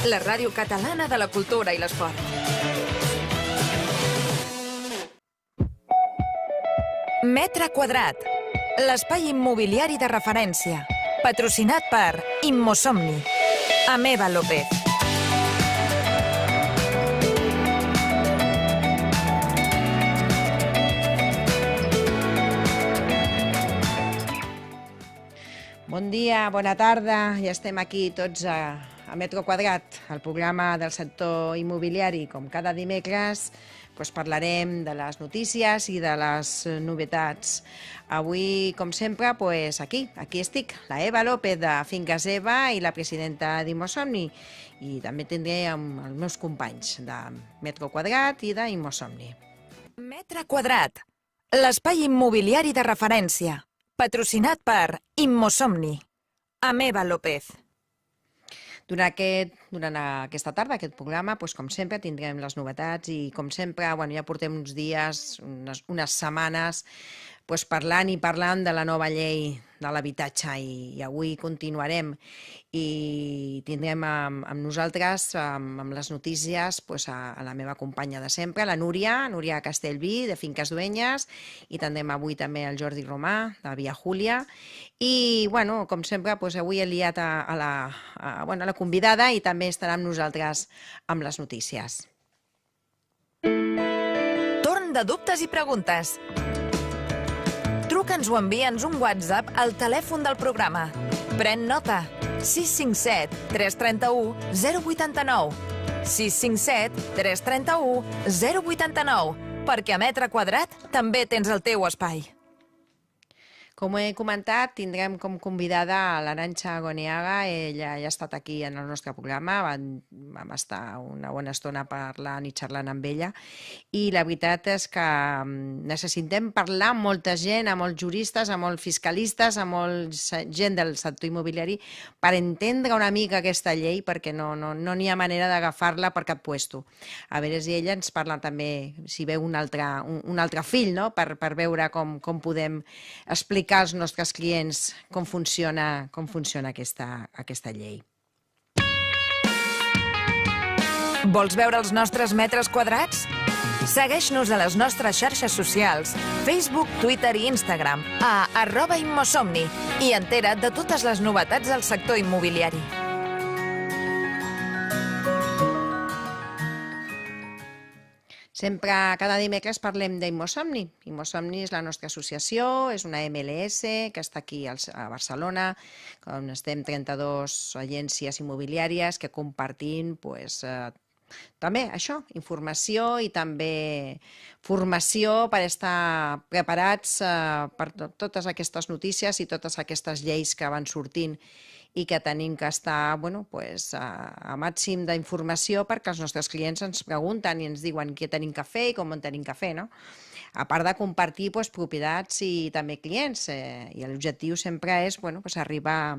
la ràdio catalana de la cultura i l'esport. Metre quadrat, l'espai immobiliari de referència, patrocinat per Immosomni. Ameva López. Bon dia, bona tarda. Ja estem aquí tots a Metro Quadrat, el programa del sector immobiliari. Com cada dimecres, parlarem de les notícies i de les novetats. Avui, com sempre, aquí estic, la Eva López de Finques Eva i la presidenta d'Immosomni. I també tindré amb els meus companys de Metro Quadrat i d'Immosomni. Metre quadrat, l'espai immobiliari de referència, patrocinat per Immosomni. Ameva López. Durant aquesta tarda, aquest programa, com sempre, tindrem les novetats i, com sempre, ja portem uns dies, unes setmanes, parlant de la nova llei de l'habitatge i avui continuarem i tindrem amb nosaltres, amb les notícies, a la meva companya de sempre, la Núria Castellví, de Finques Dueñas, i tindrem avui també el Jordi Romà, de Via Júlia, i, com sempre, avui he liat a la convidada i també estarà amb nosaltres amb les notícies. Torn de dubtes i preguntes. Truca'ns o envia'ns un WhatsApp al telèfon del programa. Pren nota. 657 331 089. 657 331 089. Perquè a Metre Quadrat també tens el teu espai. Com he comentat, tindrem com convidada l'Arantxa Goneaga. Ella ja ha estat aquí en el nostre programa. Vam estar una bona estona parlant i xerrant amb ella. I la veritat és que necessitem parlar amb molta gent, amb molts juristes, amb molts fiscalistes, amb molta gent del sector immobiliari per entendre una mica aquesta llei, perquè no n'hi ha manera d'agafar-la per cap puesto. A veure si ella ens parla també, si veu un altre fill, no? Per veure com podem explicar als nostres clients com funciona aquesta llei. Vols veure els nostres metres quadrats? Segueix-nos a les nostres xarxes socials, Facebook, Twitter i Instagram, a @Immosomni, i entera't de totes les novetats del sector immobiliari. Sempre, cada dimecres, parlem d'Immosomni. Immosomni és la nostra associació, és una MLS que està aquí a Barcelona, on estem 32 agències immobiliàries que compartim també això, informació i també formació per estar preparats per totes aquestes notícies i totes aquestes lleis que van sortint i que tenim que estar a màxim d'informació perquè els nostres clients ens pregunten i ens diuen què tenim que fer i com ho tenim que fer, no? A part de compartir propietats i també clients, i l'objectiu sempre és arribar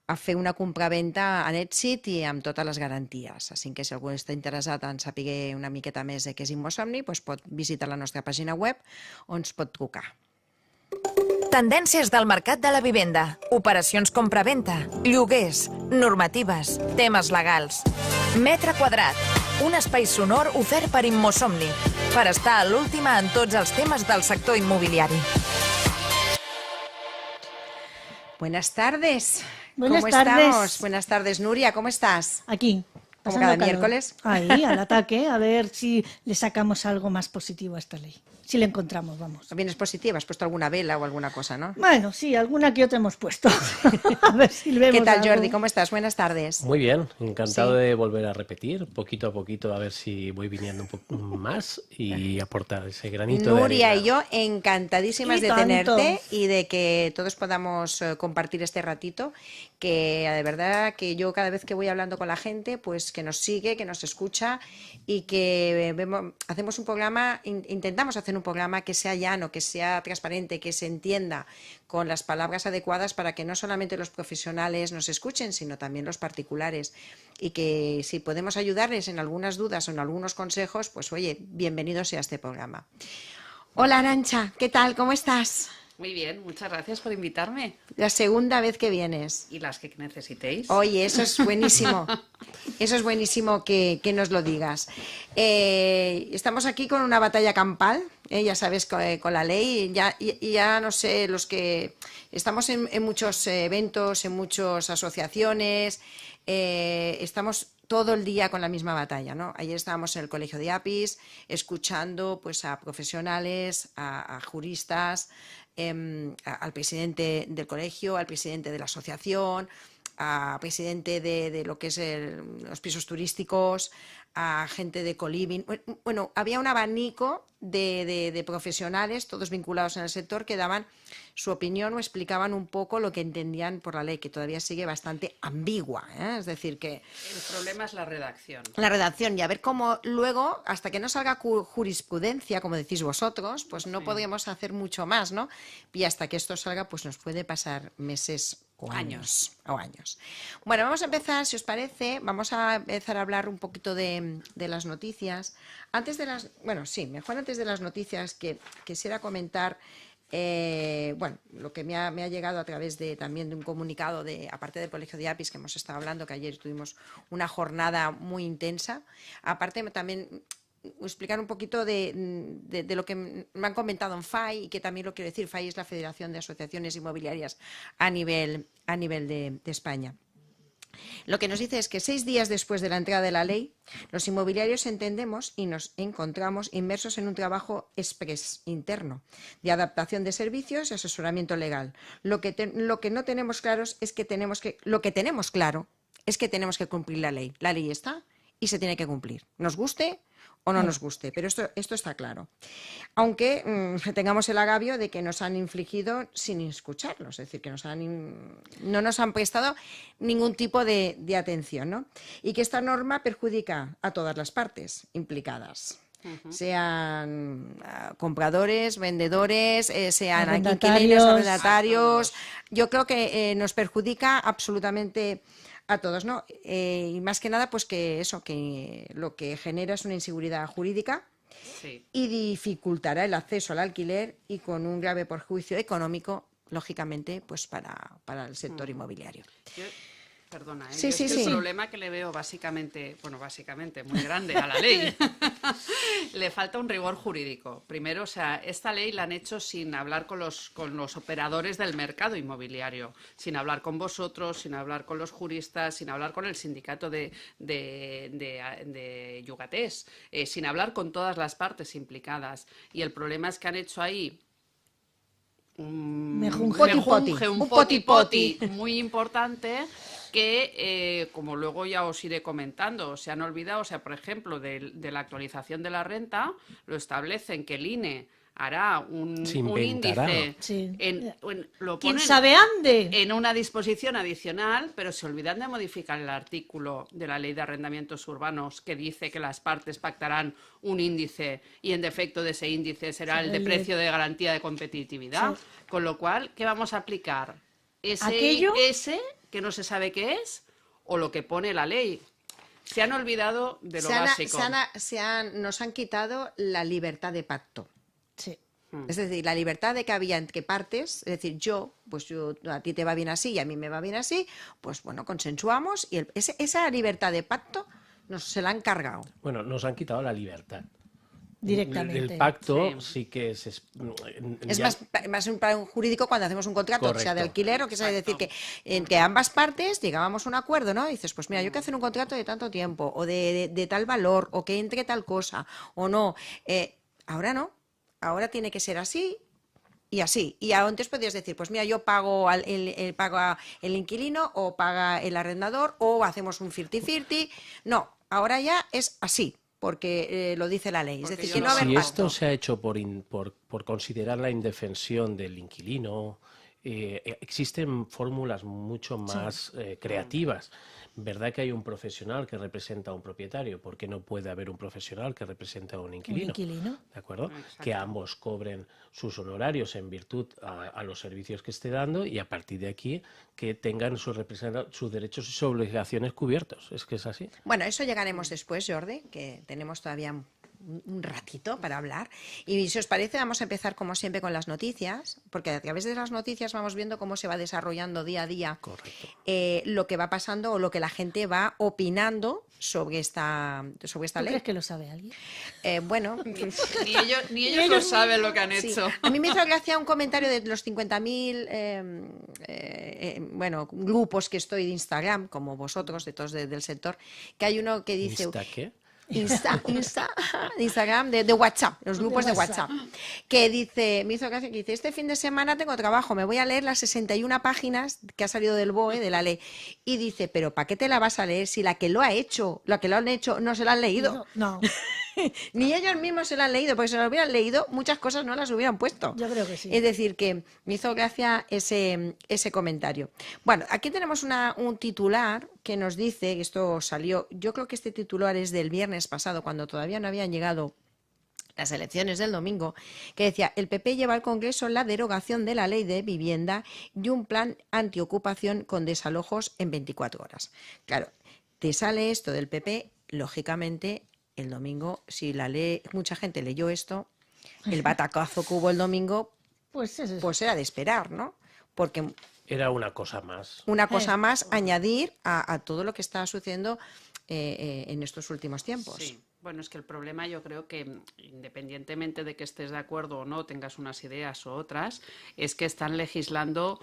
a fer una compravenda en èxit i amb totes les garanties. Així que si algú està interessat en saber una miqueta més de què és Immosomni, pot visitar la nostra pàgina web on ens pot trucar. Tendències del mercat de la vivenda, operacions compra-venda, lloguers, normatives, temes legals. Metre quadrat, un espai sonor ofert per Immosomni, per estar a l'última en tots els temes del sector immobiliari. Buenas tardes. Buenas ¿Cómo tardes. estamos? Buenas tardes, Nuria, ¿cómo estás? Aquí. Como pasando cada calor. miércoles. Ahí, al ataque, a ver si le sacamos algo más positivo a esta ley. Si le encontramos, vamos. También es positiva, has puesto alguna vela o alguna cosa, ¿no? Bueno, sí, alguna que otra hemos puesto. A ver si le vemos ¿Qué tal, algo. Jordi? ¿Cómo estás? Buenas tardes. Muy bien, encantado Sí. de volver a repetir, poquito a poquito, a ver si voy viniendo un poco más y aportar ese granito Nuria de y arena. yo encantadísimas Y de tanto. tenerte y de que todos podamos compartir este ratito, que de verdad que yo cada vez que voy hablando con la gente, que nos sigue, que nos escucha y que hacemos un programa, intentamos hacer un programa que sea llano, que sea transparente, que se entienda con las palabras adecuadas para que no solamente los profesionales nos escuchen, sino también los particulares. Y que si podemos ayudarles en algunas dudas o en algunos consejos, oye, bienvenido sea este programa. Hola, Arantxa, ¿qué tal? ¿Cómo estás? Muy bien, muchas gracias por invitarme. La segunda vez que vienes. Y las que necesitéis. Oye, eso es buenísimo. Eso es buenísimo que nos lo digas. Estamos aquí con una batalla campal, ya sabes, con la ley. Ya no sé, los que estamos en muchos eventos, en muchas asociaciones, estamos todo el día con la misma batalla, ¿no? Ayer estábamos en el Colegio de APIs escuchando pues, a profesionales, a juristas, al presidente del colegio, al presidente de la asociación, al presidente de lo que es los pisos turísticos, a gente de coliving. Bueno, había un abanico de profesionales, todos vinculados en el sector, que daban su opinión o explicaban un poco lo que entendían por la ley, que todavía sigue bastante ambigua, ¿eh? Es decir, que... El problema es la redacción. La redacción, y a ver cómo luego, hasta que no salga jurisprudencia, como decís vosotros, pues no podríamos hacer mucho más, ¿no? Y hasta que esto salga, pues nos puede pasar meses o años. Bueno, vamos a empezar, si os parece, vamos a empezar a hablar un poquito de las noticias. Mejor antes de las noticias, que quisiera comentar lo que me ha llegado a través también de un comunicado aparte del Colegio de APIs, que hemos estado hablando, que ayer tuvimos una jornada muy intensa. Aparte también explicar un poquito de lo que me han comentado en FAI, y que también lo quiero decir. FAI es la Federación de Asociaciones Inmobiliarias a nivel de España. Lo que nos dice es que 6 días después de la entrada de la ley, los inmobiliarios entendemos y nos encontramos inmersos en un trabajo express interno de adaptación de servicios y asesoramiento legal. Lo que no tenemos claro es que tenemos que cumplir la ley. La ley está y se tiene que cumplir, nos guste o no nos guste, pero esto está claro. Aunque tengamos el agravio de que nos han infligido sin escucharlos, es decir, que no nos han prestado ningún tipo de atención, ¿no? Y que esta norma perjudica a todas las partes implicadas. Sean compradores, vendedores, sean inquilinos, arrendatarios. Yo creo que nos perjudica absolutamente a todos, ¿no? Y más que nada, pues que lo que genera es una inseguridad jurídica. Sí. Y dificultará el acceso al alquiler, y con un grave perjuicio económico, lógicamente, pues para el sector inmobiliario. Perdona, el problema que le veo básicamente muy grande a la ley, le falta un rigor jurídico. Primero, esta ley la han hecho sin hablar con los operadores del mercado inmobiliario, sin hablar con vosotros, sin hablar con los juristas, sin hablar con el sindicato de Yugatés, sin hablar con todas las partes implicadas. Y el problema es que han hecho ahí un poti-poti muy importante, que, como luego ya os iré comentando, se han olvidado, por ejemplo, de la actualización de la renta. Lo establecen que el INE hará un índice, lo ¿Quién ponen sabe ande? en una disposición adicional, pero se olvidan de modificar el artículo de la Ley de Arrendamientos Urbanos, que dice que las partes pactarán un índice, y en defecto de ese índice será el de precio de garantía de competitividad. Sí. Con lo cual, ¿qué vamos a aplicar? ¿Ese que no se sabe qué es, o lo que pone la ley? Se han olvidado de lo básico. Nos han quitado la libertad de pacto. Sí. Es decir, la libertad de que había entre partes, es decir, a ti te va bien así y a mí me va bien así, pues bueno, consensuamos, y esa libertad de pacto se la han cargado. Bueno, nos han quitado la libertad. Directamente. El pacto sí que es más un plan jurídico cuando hacemos un contrato, correcto, sea de alquiler, o que sabe decir que ambas partes llegábamos a un acuerdo, ¿no? Y dices, pues mira, yo quiero hacer un contrato de tanto tiempo, o de tal valor, o que entre tal cosa, o no. Ahora no, ahora tiene que ser así y así. Y antes podías decir, pues mira, yo pago el inquilino, o paga el arrendador, o hacemos un 50-50. No, ahora ya es así, porque lo dice la ley. Es decir, que no si esto se ha hecho por considerar la indefensión del inquilino, existen fórmulas mucho más creativas. ¿Verdad que hay un profesional que representa a un propietario? ¿Por qué no puede haber un profesional que representa a un inquilino? ¿Un inquilino? ¿De acuerdo? Exacto. Que ambos cobren sus honorarios en virtud a los servicios que esté dando, y a partir de aquí que tengan sus derechos y sus obligaciones cubiertos. Es que es así. Bueno, eso llegaremos después, Jordi, que tenemos todavía un ratito para hablar. Y si os parece, vamos a empezar como siempre con las noticias, porque a través de las noticias vamos viendo cómo se va desarrollando día a día lo que va pasando o lo que la gente va opinando sobre esta ¿Tú ley. crees que lo sabe alguien? Bueno, Ni ellos lo saben lo que han sí. hecho. A mí me hizo gracia un comentario de los 50.000 grupos que estoy de Instagram, como vosotros, de todos del sector, que hay uno que dice... ¿Insta qué? Instagram, de WhatsApp, los grupos de WhatsApp, que dice, me hizo gracia que dice, este fin de semana tengo trabajo, me voy a leer las 61 páginas que ha salido del BOE, de la ley, y dice, pero ¿para qué te la vas a leer si la que lo ha hecho, la que lo han hecho, no se la han leído? No, Ni ellos mismos se la han leído, porque si se lo hubieran leído, muchas cosas no las hubieran puesto. yo creo que sí. Es decir, que me hizo gracia ese comentario. Bueno, aquí tenemos un titular que nos dice, esto salió, yo creo que este titular es del viernes pasado, cuando todavía no habían llegado las elecciones del domingo, que decía, el PP lleva al Congreso la derogación de la ley de vivienda y un plan antiocupación con desalojos en 24 horas. Claro, te sale esto del PP, lógicamente... El domingo, si mucha gente leyó esto, el batacazo que hubo el domingo, Pues es eso. pues era de esperar, ¿no? Porque Era una cosa más. una cosa más añadir a todo lo que está sucediendo en estos últimos tiempos. Sí. Bueno, es que el problema yo creo que independientemente de que estés de acuerdo o no, tengas unas ideas o otras, es que están legislando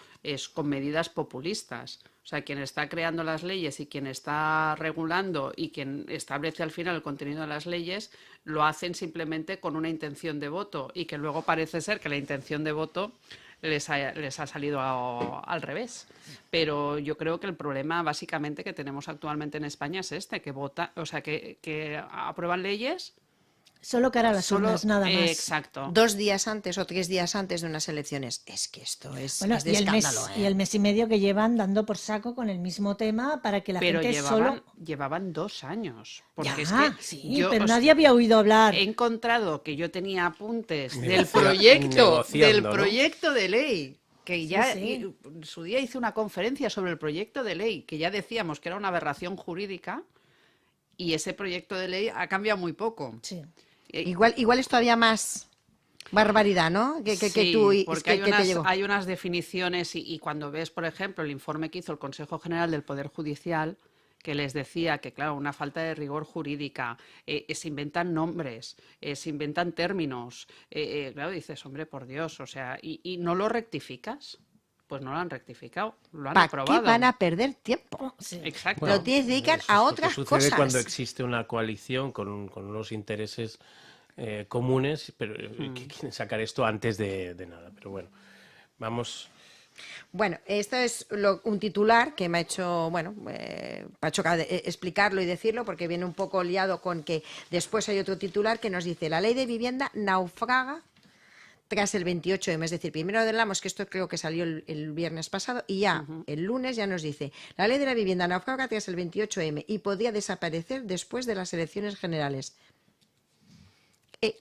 con medidas populistas. O sea, quien está creando las leyes y quien está regulando y quien establece al final el contenido de las leyes, lo hacen simplemente con una intención de voto y que luego parece ser que la intención de voto les ha salido al revés. Pero yo creo que el problema básicamente que tenemos actualmente en España es que aprueban leyes Solo cara a las urnas, nada más. Exacto. 2 días antes o 3 días antes de unas elecciones. Es que esto es Bueno, de y escándalo. y el mes y medio que llevan dando por saco con el mismo tema para que la Pero gente llevaban 2 años. Porque Ya, es que sí, pero nadie había oído hablar. he encontrado que yo tenía apuntes del Negociando, ¿no? proyecto de ley, que ya Sí. en su día hice una conferencia sobre el proyecto de ley, que ya decíamos que era una aberración jurídica, y ese proyecto de ley ha cambiado muy poco. Sí. Igual es todavía más barbaridad, ¿no? Que Sí, tú porque que te llegó. hay unas definiciones y cuando ves, por ejemplo, el informe que hizo el Consejo General del Poder Judicial, que les decía que, claro, una falta de rigor jurídica, se inventan nombres, se inventan términos, claro, dices, hombre, por Dios, o sea, y no lo rectificas, pues no lo han rectificado, lo han ¿Para aprobado. qué van a perder tiempo? Sí. Exacto. Lo tienes que dedicar Eso a es lo que otras sucede cosas. cuando existe una coalición con unos intereses comunes, pero que quieren sacar esto antes de nada. Pero bueno, vamos. Bueno, esto es un titular que me ha hecho, explicarlo y decirlo, porque viene un poco liado con que después hay otro titular que nos dice, la ley de vivienda naufraga tras el 28M, es decir, primero hablamos que esto creo que salió el viernes pasado y ya el lunes ya nos dice, la ley de la vivienda naufraga tras el 28M y podría desaparecer después de las elecciones generales.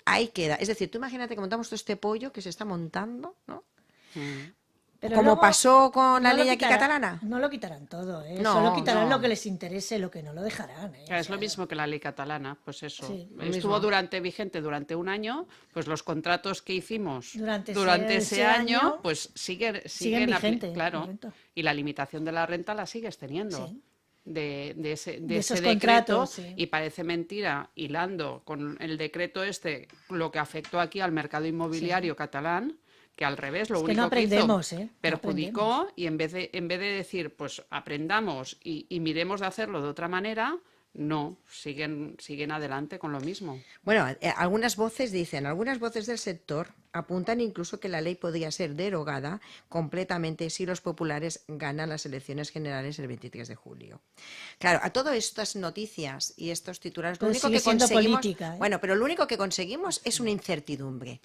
Ahí queda, es decir, tú imagínate que montamos todo este pollo que se está montando, ¿no? Pero Como luego pasó con la no lo ley aquí quitarán- catalana. No lo quitarán todo, ¿eh? No, Solo quitarán no. lo que les interese, lo que no lo dejarán. ¿eh? Claro, es lo mismo que la ley catalana, pues eso. Sí. Lo Estuvo mismo. vigente durante un año, pues los contratos que hicimos Durante ese ese año, año, pues siguen vigentes, claro. correcto. Y la limitación de la renta la sigues teniendo. Sí. De ese esos decreto, contratos, sí. y parece mentira, hilando con el decreto lo que afectó aquí al mercado inmobiliario catalán, que al revés, lo Es que único no que hizo aprendemos, ¿eh? No perjudicó, aprendemos. y en vez de decir, pues aprendamos y miremos de hacerlo de otra manera, no, siguen adelante con lo mismo. Bueno, algunas voces del sector apuntan incluso que la ley podría ser derogada completamente si los populares ganan las elecciones generales el 23 de julio. Claro, a todas estas noticias y estos titulares, lo Pero único sigue que siendo conseguimos, política, ¿eh? bueno, pero lo único que conseguimos es una incertidumbre.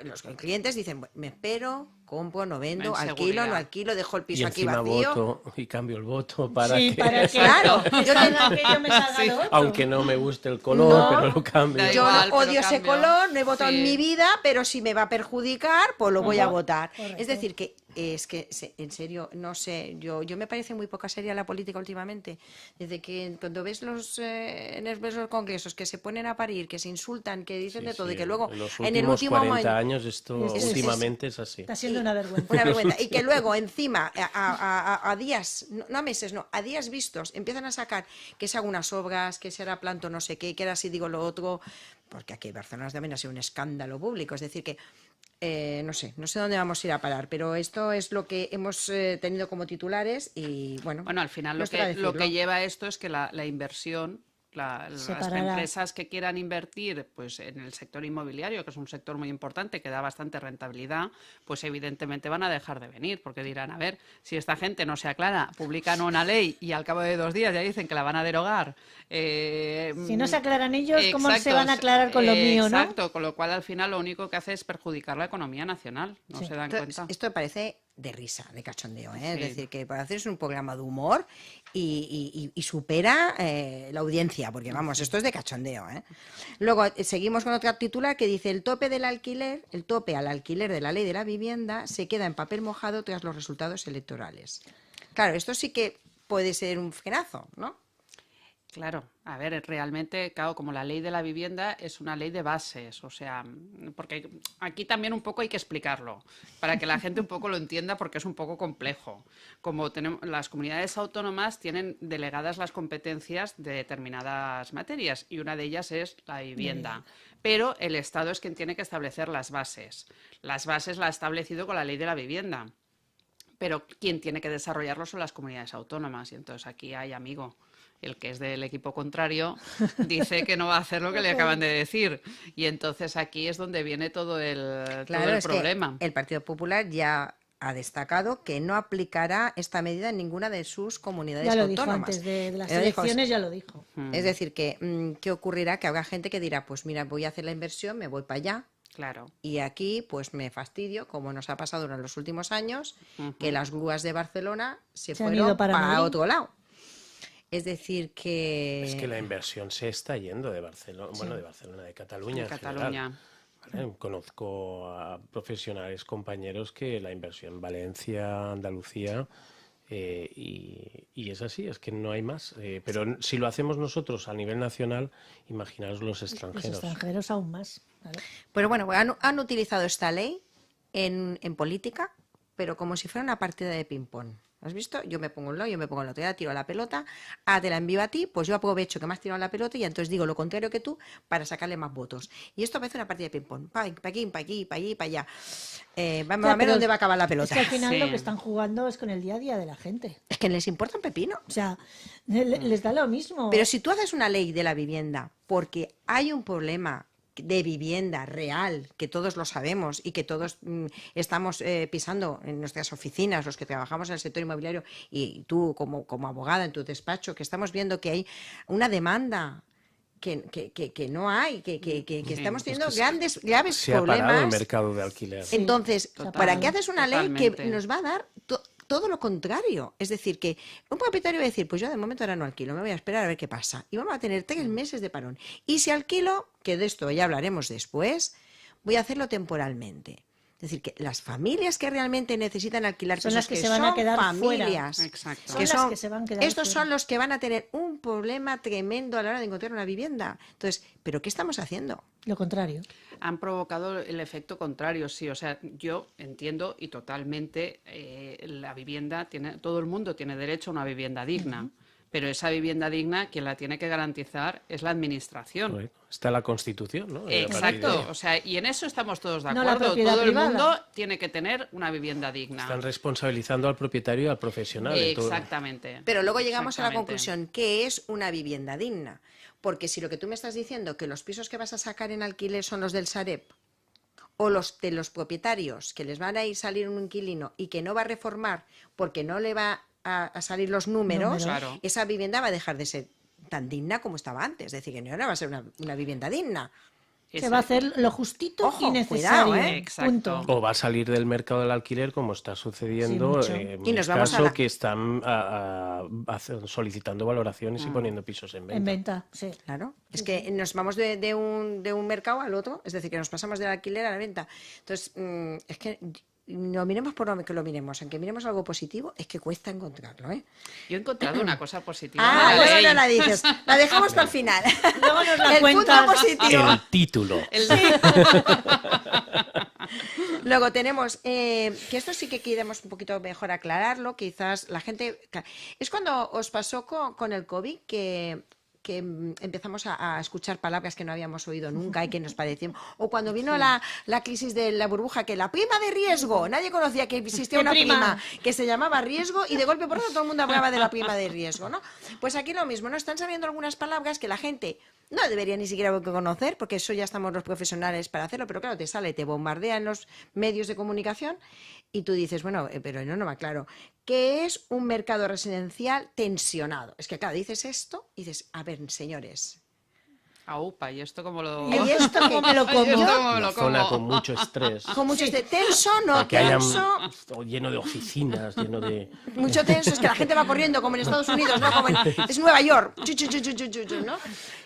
Los clientes dicen, bueno, me espero, compro, no vendo, En alquilo, seguridad. no alquilo, dejo el Y piso aquí encima vacío. voto y cambio el voto para Sí, que, para que Claro, cada que yo me salga Sí. lo otro. aunque no me guste el color, No, pero lo cambio. da Yo igual, no pero odio ese cambio. color, no he votado Sí. en mi vida, pero si me va a perjudicar, pues lo voy a votar. correcto. Es decir, que en serio, no sé, yo me parece muy poca seria la política últimamente. Desde que cuando ves ves los congresos que se ponen a parir, que se insultan, que dicen Sí, de todo, sí, y que luego en los en el últimos último 40 momento... años esto Es- últimamente es así. Está siendo una vergüenza. Una vergüenza. Y que luego, encima, a días, no a meses, no, a días vistos, empiezan a sacar que se hagan unas obras, que se hará planto no sé qué, que ahora sí digo lo otro, porque aquí en Barcelona también ha sido un escándalo público. Es decir, que no sé dónde vamos a ir a parar, pero esto es lo que hemos tenido como titulares y bueno. Bueno, al final no lo está a que, lo que decirlo. lleva esto es que la inversión, las Separará. empresas que quieran invertir pues, en el sector inmobiliario, que es un sector muy importante, que da bastante rentabilidad, pues evidentemente van a dejar de venir, porque dirán, a ver, si esta gente no se aclara, publican una ley y al cabo de 2 días ya dicen que la van a derogar. Si no se aclaran ellos, ¿cómo se Exacto, van a aclarar con lo mío, no? Exacto, con lo cual al final lo único que hace es perjudicar la economía nacional, no Sí. se dan cuenta. Esto me parece de risa, de cachondeo, ¿eh? Sí. Es decir, que para hacerse un programa de humor y supera la audiencia, porque vamos, esto es de cachondeo, ¿eh? Luego seguimos con otra titular que dice el tope al alquiler de la ley de la vivienda se queda en papel mojado tras los resultados electorales. Claro, esto sí que puede ser un frenazo, ¿no? Claro, a ver, realmente, claro, como la ley de la vivienda es una ley de bases, o sea, porque aquí también un poco hay que explicarlo, para que la gente un poco lo entienda, porque es un poco complejo. Como tenemos, las comunidades autónomas tienen delegadas las competencias de determinadas materias, y una de ellas es la vivienda. Pero el Estado es quien tiene que establecer las bases. Las bases las ha establecido con la ley de la vivienda, pero quien tiene que desarrollarlo son las comunidades autónomas, y entonces aquí hay amigo. El que es del equipo contrario dice que no va a hacer lo que le acaban de decir. Y entonces aquí es donde viene todo el Es problema. que el Partido Popular ya ha destacado que no aplicará esta medida en ninguna de sus comunidades Ya lo autónomas. dijo antes de las Lo dijo, elecciones, ya lo dijo. Es decir, que ¿qué ocurrirá? Que habrá gente que dirá, pues mira, voy a hacer la inversión, me voy para allá, Claro. y aquí pues me fastidio, como nos ha pasado en los últimos años, que las grúas de Barcelona se han fueron ido para Madrid. otro lado. Es decir, que... Es que la inversión se está yendo de Barcelona, bueno, de Barcelona, de Cataluña De en Cataluña. general. ¿Vale? Conozco a profesionales, compañeros, que la inversión Valencia, Andalucía, y es así, es que no hay más. Pero si lo hacemos nosotros a nivel nacional, imaginaos los Los extranjeros. extranjeros aún más. Claro. Pero bueno, han utilizado esta ley en política, pero como si fuera una partida de ping-pong. ¿Has visto? Yo me pongo un lado, yo me pongo el otro, ya tiro la pelota, te la envío a ti, pues yo aprovecho que me has tirado la pelota y entonces digo lo contrario que tú para sacarle más votos. Y esto parece una partida de ping-pong. Pa aquí, pa allí, pa allí, pa allá. Vamos a ver pero dónde va a acabar la Es pelota. que al final Sí. lo que están jugando es con el día a día de la gente. Es que les importa un pepino. O sea, les da lo mismo. Pero si tú haces una ley de la vivienda porque hay un problema de vivienda real, que todos lo sabemos y que todos estamos pisando en nuestras oficinas, los que trabajamos en el sector inmobiliario, y tú como abogada en tu despacho, que estamos viendo que hay una demanda que no hay, que estamos teniendo graves Se ha parado el problemas. mercado de alquiler. Entonces, Total. ¿para qué haces una ley que Totalmente. nos va a dar todo lo contrario? Es decir, que un propietario va a decir, pues yo de momento ahora no alquilo, me voy a esperar a ver qué pasa. Y vamos a tener 3 meses de parón. Y si alquilo, que de esto ya hablaremos después, voy a hacerlo temporalmente. Es decir, que las familias que realmente necesitan alquilar Son pisos, las que se van a son quedar familias, fuera. Exacto. Son que las que se van a quedar estos fuera. son los que van a tener un problema tremendo a la hora de encontrar una vivienda. Entonces, ¿pero qué estamos haciendo? Lo contrario. Han provocado el efecto contrario, sí. O sea, yo entiendo y totalmente la vivienda todo el mundo tiene derecho a una vivienda digna. Pero esa vivienda digna, quien la tiene que garantizar es la administración. Correcto. Está la Constitución, ¿no? Y a partir de Exacto, ahí o sea, y en eso estamos todos de No la acuerdo. propiedad Todo el privada. mundo tiene que tener una vivienda digna. Están responsabilizando al propietario y al profesional. en todo. Exactamente. Pero luego llegamos a la Exactamente. conclusión, ¿qué es una vivienda digna? Porque si lo que tú me estás diciendo, que los pisos que vas a sacar en alquiler son los del Sareb, o los de los propietarios, que les van a ir salir un inquilino y que no va a reformar porque no le va a salir los números, Claro. esa vivienda va a dejar de ser tan digna como estaba antes. Es decir, que no va a ser una vivienda digna. Se va a hacer lo justito Ojo, y necesario. cuidado, ¿eh? Exacto. Punto. O va a salir del mercado del alquiler, como está sucediendo Sí, mucho. en Y mi nos vamos a caso, la- que están solicitando valoraciones y poniendo pisos en venta. En venta, sí. Claro, es que nos vamos de un mercado al otro, es decir, que nos pasamos del alquiler a la venta. Entonces, es que lo miremos por lo que lo miremos, aunque miremos algo positivo, es que cuesta encontrarlo, ¿eh? Yo he encontrado una cosa positiva. Ah, de la luego ley. no la dices, la dejamos para el final. Luego nos la El punto cuentas. positivo. El título. Luego tenemos, que esto sí que queremos un poquito mejor aclararlo, quizás la gente... Es cuando os pasó con el COVID que empezamos a escuchar palabras que no habíamos oído nunca y que nos parecían... O cuando vino la crisis de la burbuja, que la prima de riesgo, nadie conocía que existía ¿Qué una prima? que se llamaba riesgo y de golpe por otro todo el mundo hablaba de la prima de riesgo, ¿no? Pues aquí lo mismo, ¿no? Están sabiendo algunas palabras que la gente no debería ni siquiera conocer, porque eso ya estamos los profesionales para hacerlo, pero claro, te sale, te bombardean los medios de comunicación y tú dices, bueno, pero no va claro. ¿Qué es un mercado residencial tensionado? Es que, claro, dices esto y dices, a ver, señores, Aupa, ¿y esto cómo lo...? ¿y esto cómo me lo ¿Y esto como? cómo me Una lo zona como? con mucho estrés. Con mucho tenso, no Que hayan tenso... lleno de oficinas, lleno de... Mucho tenso, es que la gente va corriendo como en Estados Unidos, ¿no? Como es Nueva York, ¿no?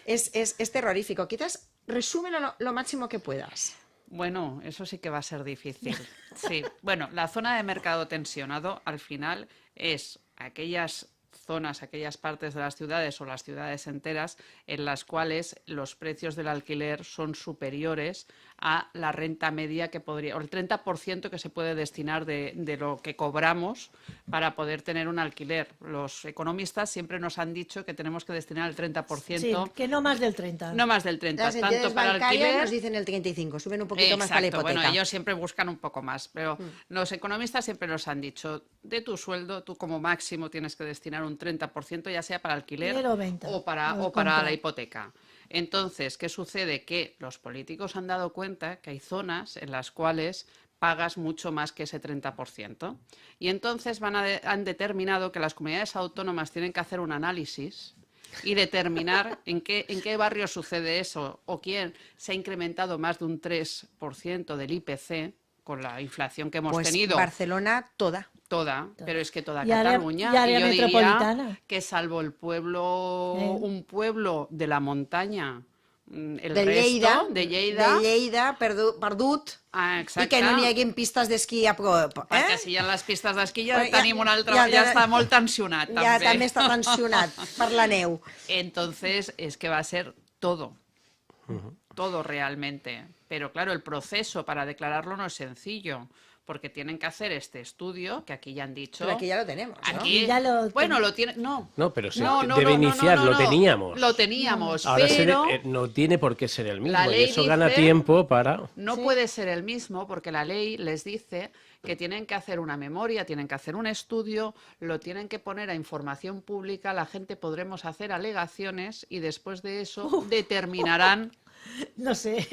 Es terrorífico. Quizás resúmelo lo máximo que puedas. Bueno, eso sí que va a ser difícil. Sí, bueno, la zona de mercado tensionado al final es aquellas zonas, aquellas partes de las ciudades o las ciudades enteras en las cuales los precios del alquiler son superiores a la renta media que podría, o el 30% que se puede destinar de lo que cobramos para poder tener un alquiler. Los economistas siempre nos han dicho que tenemos que destinar el 30%, Sí, que no más del 30. no más del 30%, Las entidades tanto para bancarias alquiler... nos dicen el 35, suben un poquito más para la Exacto, hipoteca. bueno, ellos siempre buscan un poco más, pero los economistas siempre nos han dicho, de tu sueldo, tú como máximo tienes que destinar un 30%, ya sea para alquiler Alquiler o venta, o para compra. la hipoteca. Entonces, ¿qué sucede? Que los políticos han dado cuenta que hay zonas en las cuales pagas mucho más que ese 30%. Y entonces han determinado que las comunidades autónomas tienen que hacer un análisis y determinar en qué barrio sucede eso o quién se ha incrementado más de un 3% del IPC con la inflación que hemos Pues tenido. Barcelona toda. Toda, pero es que toda Y área- Cataluña. y área yo diría metropolitana. que salvo el pueblo, un pueblo de la montaña, el De resto Lleida, de Lleida. Perdut, Ah, i exacte. que no n'hi haguin pistes d'esquí a prop. Perquè si hi ha les pistes d'esquí ja Bueno, ja- tenim un altre... ja- Ja, ja- està molt tensionat, Ja també. també està tensionat per la neu. Entonces, es que va a ser todo. Todo realmente. Pero claro, el proceso para declararlo no es sencillo, porque tienen que hacer este estudio, que aquí ya han dicho... Pero aquí ya lo tenemos, ¿no? Aquí, Ya lo bueno, lo tiene... No. No, pero se No, no, debe no, no, iniciar, no, lo no. teníamos. Lo teníamos, Ahora pero no tiene por qué ser el mismo, La y ley eso gana dice- tiempo para... no puede ser el mismo porque la ley les dice que tienen que hacer una memoria, tienen que hacer un estudio, lo tienen que poner a información pública, la gente podremos hacer alegaciones y después de eso determinarán... No sé,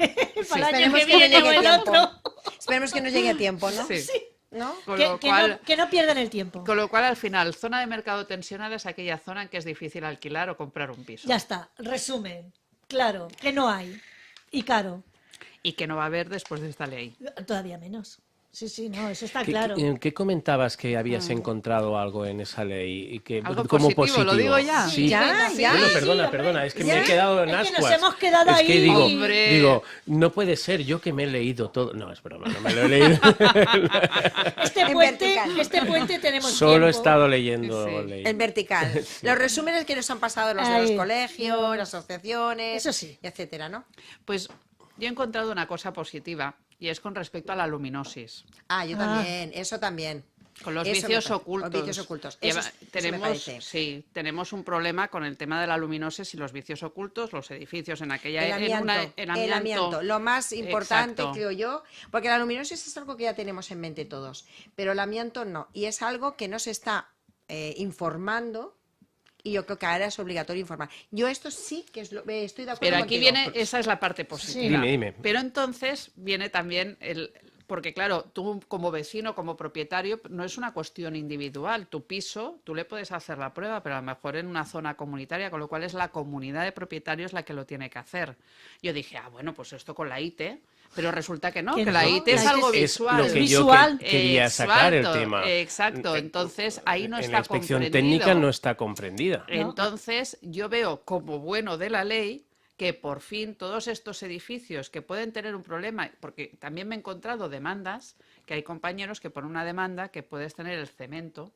para el año Esperemos que que no viene o llegue el a tiempo. otro. Esperemos que no llegue a tiempo, ¿no? Sí. ¿No? Con, Que, lo que cual, no, que no pierdan el tiempo. con lo cual, al final, zona de mercado tensionada es aquella zona en que es difícil alquilar o comprar un piso. Ya está, resumen. Claro, que no hay. Y caro, Y que no va a haber después de esta ley. todavía menos. Sí, sí, no, eso está ¿Qué, claro. qué comentabas que habías encontrado algo en esa ley? Y que, Algo como positivo, ¿lo digo ya? Sí. Ya, ya. Bueno, Sí, perdona, hombre. perdona, es que Ya. me he quedado en Es que nos ascuas. hemos quedado Es que ahí. digo, Hombre. digo, no puede ser, yo que me he leído todo. No, es broma, no me lo he leído. En vertical. Este puente tenemos Solo he tiempo. estado leyendo Sí. ley. En vertical. Los resúmenes que nos han pasado los de los Ay. colegios, las asociaciones, Eso sí. etcétera, ¿no? Pues yo he encontrado una cosa positiva y es con respecto a la luminosis. Ah, yo Ah. también, eso también. Con los Eso me vicios parece, ocultos. los vicios ocultos. Lleva- Eso me tenemos, parece. sí, tenemos un problema con el tema de la luminosis y los vicios ocultos, los edificios en aquella El en amianto, el amianto, lo más importante, Exacto. creo yo, porque la luminosis es algo que ya tenemos en mente todos, pero el amianto no, y es algo que no se está informando, y yo creo que ahora es obligatorio informar. Yo esto sí que estoy de acuerdo Pero aquí contigo. viene, esa es la parte positiva. Dime, dime. Pero entonces viene también Porque claro, tú como vecino, como propietario, no es una cuestión individual. Tu piso, tú le puedes hacer la prueba, pero a lo mejor en una zona comunitaria, con lo cual es la comunidad de propietarios la que lo tiene que hacer. Yo dije, bueno, pues esto con la IT, pero resulta que no, que la IT es algo visual. Es lo que visual. yo quería sacar el Exacto, tema. Exacto, entonces ahí no en está la inspección comprendido. técnica no está comprendida. Entonces yo veo como bueno de la ley que por fin todos estos edificios que pueden tener un problema, porque también me he encontrado demandas, que hay compañeros que ponen una demanda que puedes tener el cemento,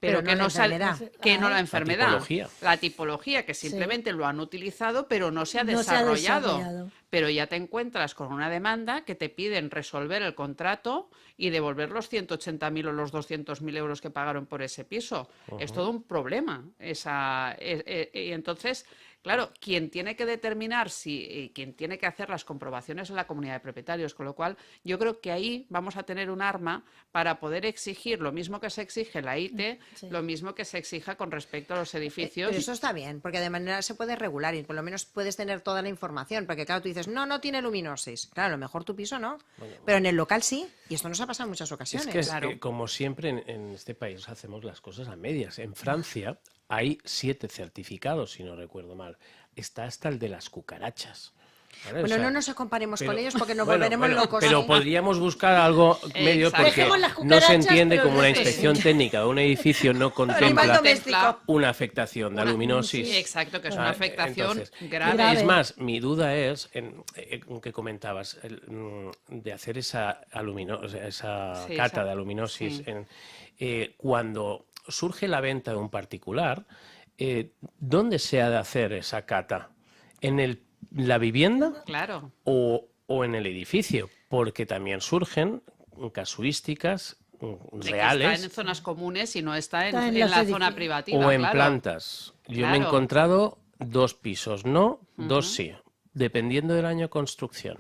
pero que no la no sale, enfermedad. que no la enfermedad, tipología. la tipología, que simplemente lo han utilizado, pero no se ha No se ha desarrollado. desarrollado. Pero ya te encuentras con una demanda que te piden resolver el contrato y devolver los 180.000 o los 200.000 euros que pagaron por ese piso. Es todo un problema. Y entonces, claro, quien tiene que determinar quien tiene que hacer las comprobaciones es la comunidad de propietarios, con lo cual yo creo que ahí vamos a tener un arma para poder exigir lo mismo que se exige la IT, lo mismo que se exija con respecto a los edificios. Pero eso está bien, porque de manera se puede regular y por lo menos puedes tener toda la información, porque claro, tú dices, no tiene luminosis. Claro, a lo mejor tu piso no, pero en el local sí, y esto nos ha pasado en muchas ocasiones. Es que, Claro. como siempre, en este país hacemos las cosas a medias. En Francia hay 7 certificados, si no recuerdo mal. Está hasta el de las cucarachas. ¿Vale? Bueno, O sea, no nos comparemos con ellos porque nos bueno, volveremos locos. Pero ¿sí? podríamos buscar algo medio Exacto. porque Dejemos las no se cucarachas, entiende pero como una el resto inspección técnica de un edificio no Animal contempla doméstico. una afectación de aluminosis. Exacto, que es una Ah, afectación entonces, grave. Es más, mi duda es, que comentabas, de hacer esa Sí, cata de aluminosis, sí. cuando surge la venta de un particular, ¿dónde se ha de hacer esa cata? ¿En la vivienda Claro. o en el edificio? Porque también surgen casuísticas De que reales está en zonas comunes y no está Está en en los la edificios. zona privativa. o en claro. plantas. Yo me he Claro. encontrado 2 pisos, no, 2 sí, dependiendo del año de construcción.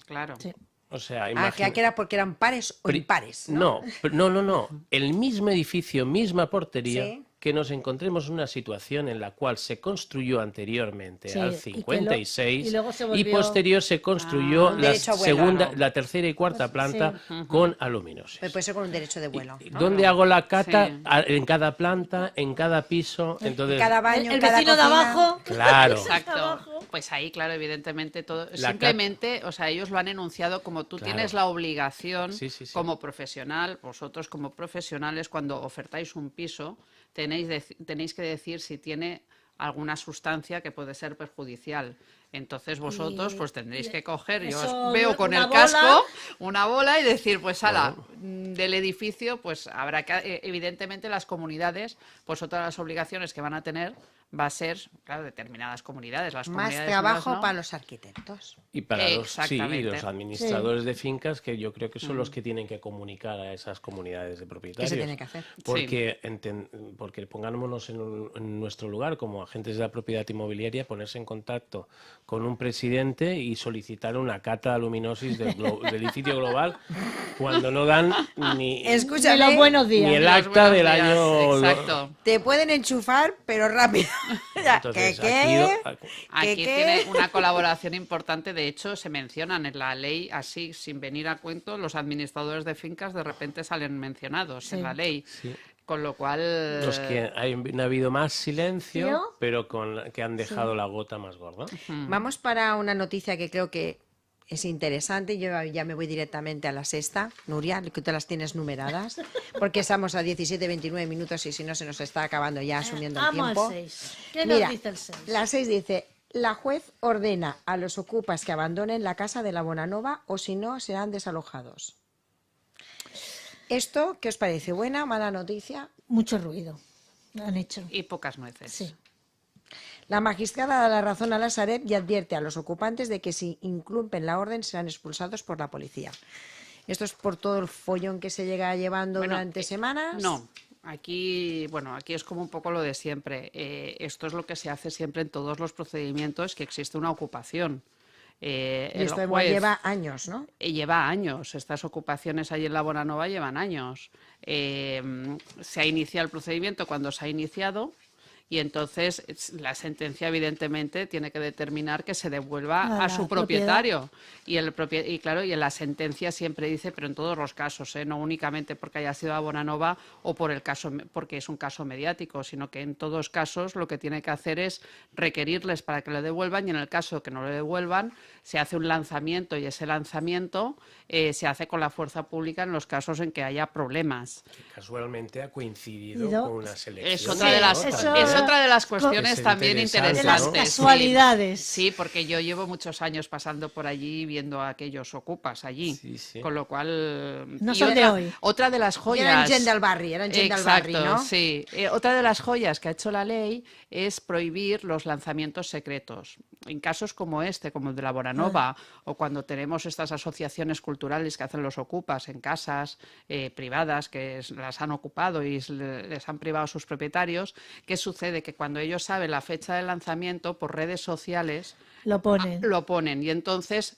Claro. Sí. O sea, Que era porque eran pares o impares. ¿no? No. El mismo edificio, misma portería, Sí. que nos encontremos en una situación en la cual se construyó anteriormente Sí, al y que 56 y luego se y volvió- posterior se construyó la Derecho a vuelo, claro. la tercera y cuarta planta con aluminosis. Pero puede ser con un derecho de vuelo. ¿Dónde hago la cata? Sí. En cada planta, en cada piso. Entonces, Cada baño, El cada vecino de cocina. abajo. claro. Exacto. Pues ahí, claro, evidentemente todo. La Simplemente, o sea, ellos lo han enunciado como tú Claro. tienes la obligación Sí. como profesional, vosotros como profesionales, cuando ofertáis un piso, tenéis que decir si tiene alguna sustancia que puede ser perjudicial. Entonces vosotros pues tendréis que coger, yo eso, os veo con una el bola. casco, una bola y decir, pues del edificio, pues habrá que, evidentemente las comunidades, pues otras las obligaciones que van a tener va a ser, claro, determinadas comunidades. Las Más comunidades trabajo nuevas, ¿no? para los arquitectos. Y para los Exactamente. administradores de fincas, que yo creo que son los que tienen que comunicar a esas comunidades de propietarios. ¿Qué se tiene que hacer? Porque pongámonos en nuestro lugar, como agentes de la propiedad inmobiliaria, ponerse en contacto con un presidente y solicitar una cata de aluminosis del edificio global cuando no dan ni Escúchame, Ni los buenos días. ni el Los acta buenos del días, año. Exacto. te pueden enchufar, pero rápido. Ya, Entonces, ¿qué? Aquí ¿Qué? tiene una colaboración importante. De hecho, se mencionan en la ley, así, sin venir a cuento, los administradores de fincas de repente salen mencionados en la ley. Con lo cual... Los que ha habido más silencio, ¿Yo? pero que han dejado la gota más gorda. Vamos para una noticia que creo que es interesante. Yo ya me voy directamente a la sexta. Nuria, que te las tienes numeradas, porque estamos a 17-29 minutos y si no se nos está acabando ya asumiendo el Vamos tiempo. al 6. ¿Qué Mira, nos dice el 6? la 6 dice, la juez ordena a los ocupas que abandonen la casa de la Bonanova o si no serán desalojados. ¿Esto qué os parece? ¿Buena, mala noticia? Mucho ruido han hecho. Y pocas nueces. Sí. La magistrada da la razón a la Sareb y advierte a los ocupantes de que si incumpen la orden serán expulsados por la policía. ¿Esto es por todo el follón que se llega llevando Bueno, durante semanas? No. Aquí es como un poco lo de siempre. Esto es lo que se hace siempre en todos los procedimientos, que existe una ocupación. Y El esto juez lleva años, ¿no? lleva años. Estas ocupaciones allí en la Bonanova llevan años. Se ha iniciado el procedimiento cuando se ha iniciado y entonces la sentencia evidentemente tiene que determinar que se devuelva a su propiedad. propietario. Y claro, y en la sentencia siempre dice, pero en todos los casos, no únicamente porque haya sido a Bonanova o por el caso, porque es un caso mediático, sino que en todos casos lo que tiene que hacer es requerirles para que lo devuelvan, y en el caso que no lo devuelvan se hace un lanzamiento, y ese lanzamiento se hace con la fuerza pública en los casos en que haya problemas. Que casualmente ha coincidido con unas elecciones. Es otra de las cuestiones también interesantes. De las casualidades. Sí, porque yo llevo muchos años pasando por allí viendo a aquellos ocupas allí, con lo cual... No son de hoy. Otra de las joyas... Eran gent del barri, ¿no? Sí. Otra de las joyas que ha hecho la ley es prohibir los lanzamientos secretos. En casos como este, como el de la Bonanova, o cuando tenemos estas asociaciones culturales que hacen los ocupas en casas privadas que las han ocupado y les han privado a sus propietarios, ¿qué sucede? Que cuando ellos saben la fecha de lanzamiento, por redes sociales lo ponen. Y entonces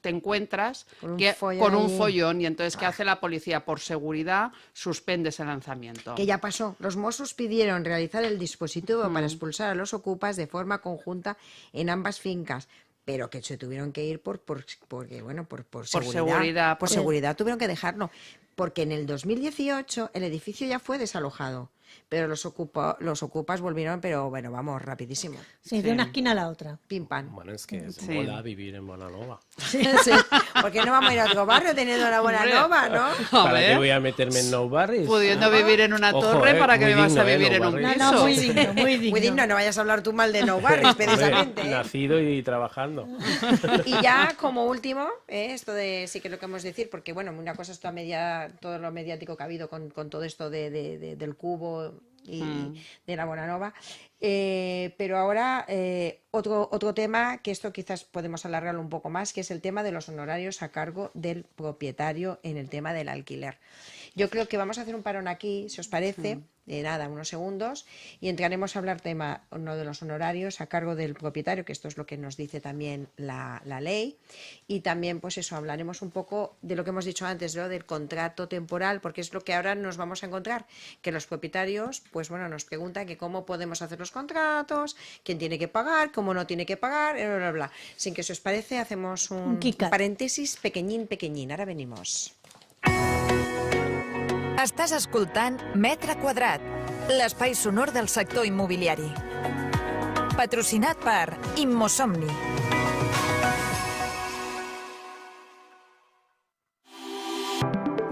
te encuentras con un follón, y entonces ¿qué hace la policía? Por seguridad suspende ese lanzamiento. Que ya pasó. Los Mossos pidieron realizar el dispositivo para expulsar a los ocupas de forma conjunta en ambas fincas, pero que se tuvieron que ir por seguridad. Por seguridad tuvieron que dejarlo, porque en el 2018 el edificio ya fue desalojado, pero los ocupas volvieron, pero bueno, vamos, rapidísimo. Sí, de una esquina a la otra. Pim, pam. Bueno, es que es mola vivir en Bonanova. Sí. ¿Por qué no vamos a ir a otro barrio teniendo una Bonanova, no? ¿Para qué voy a meterme en Nou Barris? Pudiendo vivir en una torre, ¿para qué me vas a vivir en un piso? No, muy digno, muy digno. Muy digno, no vayas a hablar tú mal de Nou Barris, precisamente. Nacido y trabajando. Y ya como último, esto de sí que lo que hemos de decir, porque bueno, una cosa es todo lo mediático que ha habido con todo esto del cubo y de la Bonanova, pero ahora otro tema, que esto quizás podemos alargarlo un poco más, que es el tema de los honorarios a cargo del propietario en el tema del alquiler. Yo creo que vamos a hacer un parón aquí, si os parece, nada, unos segundos, y entraremos a hablar tema uno de los honorarios a cargo del propietario, que esto es lo que nos dice también la ley, y también pues eso, hablaremos un poco de lo que hemos dicho antes, ¿no? Del contrato temporal, porque es lo que ahora nos vamos a encontrar, que los propietarios pues bueno, nos preguntan que cómo podemos hacer los contratos, quién tiene que pagar, cómo no tiene que pagar, bla, bla, bla. Sin que si os parece hacemos un paréntesis pequeñín, ahora venimos. Estàs escoltant Metre Quadrat, l'espai sonor del sector immobiliari. Patrocinat per Immosomni.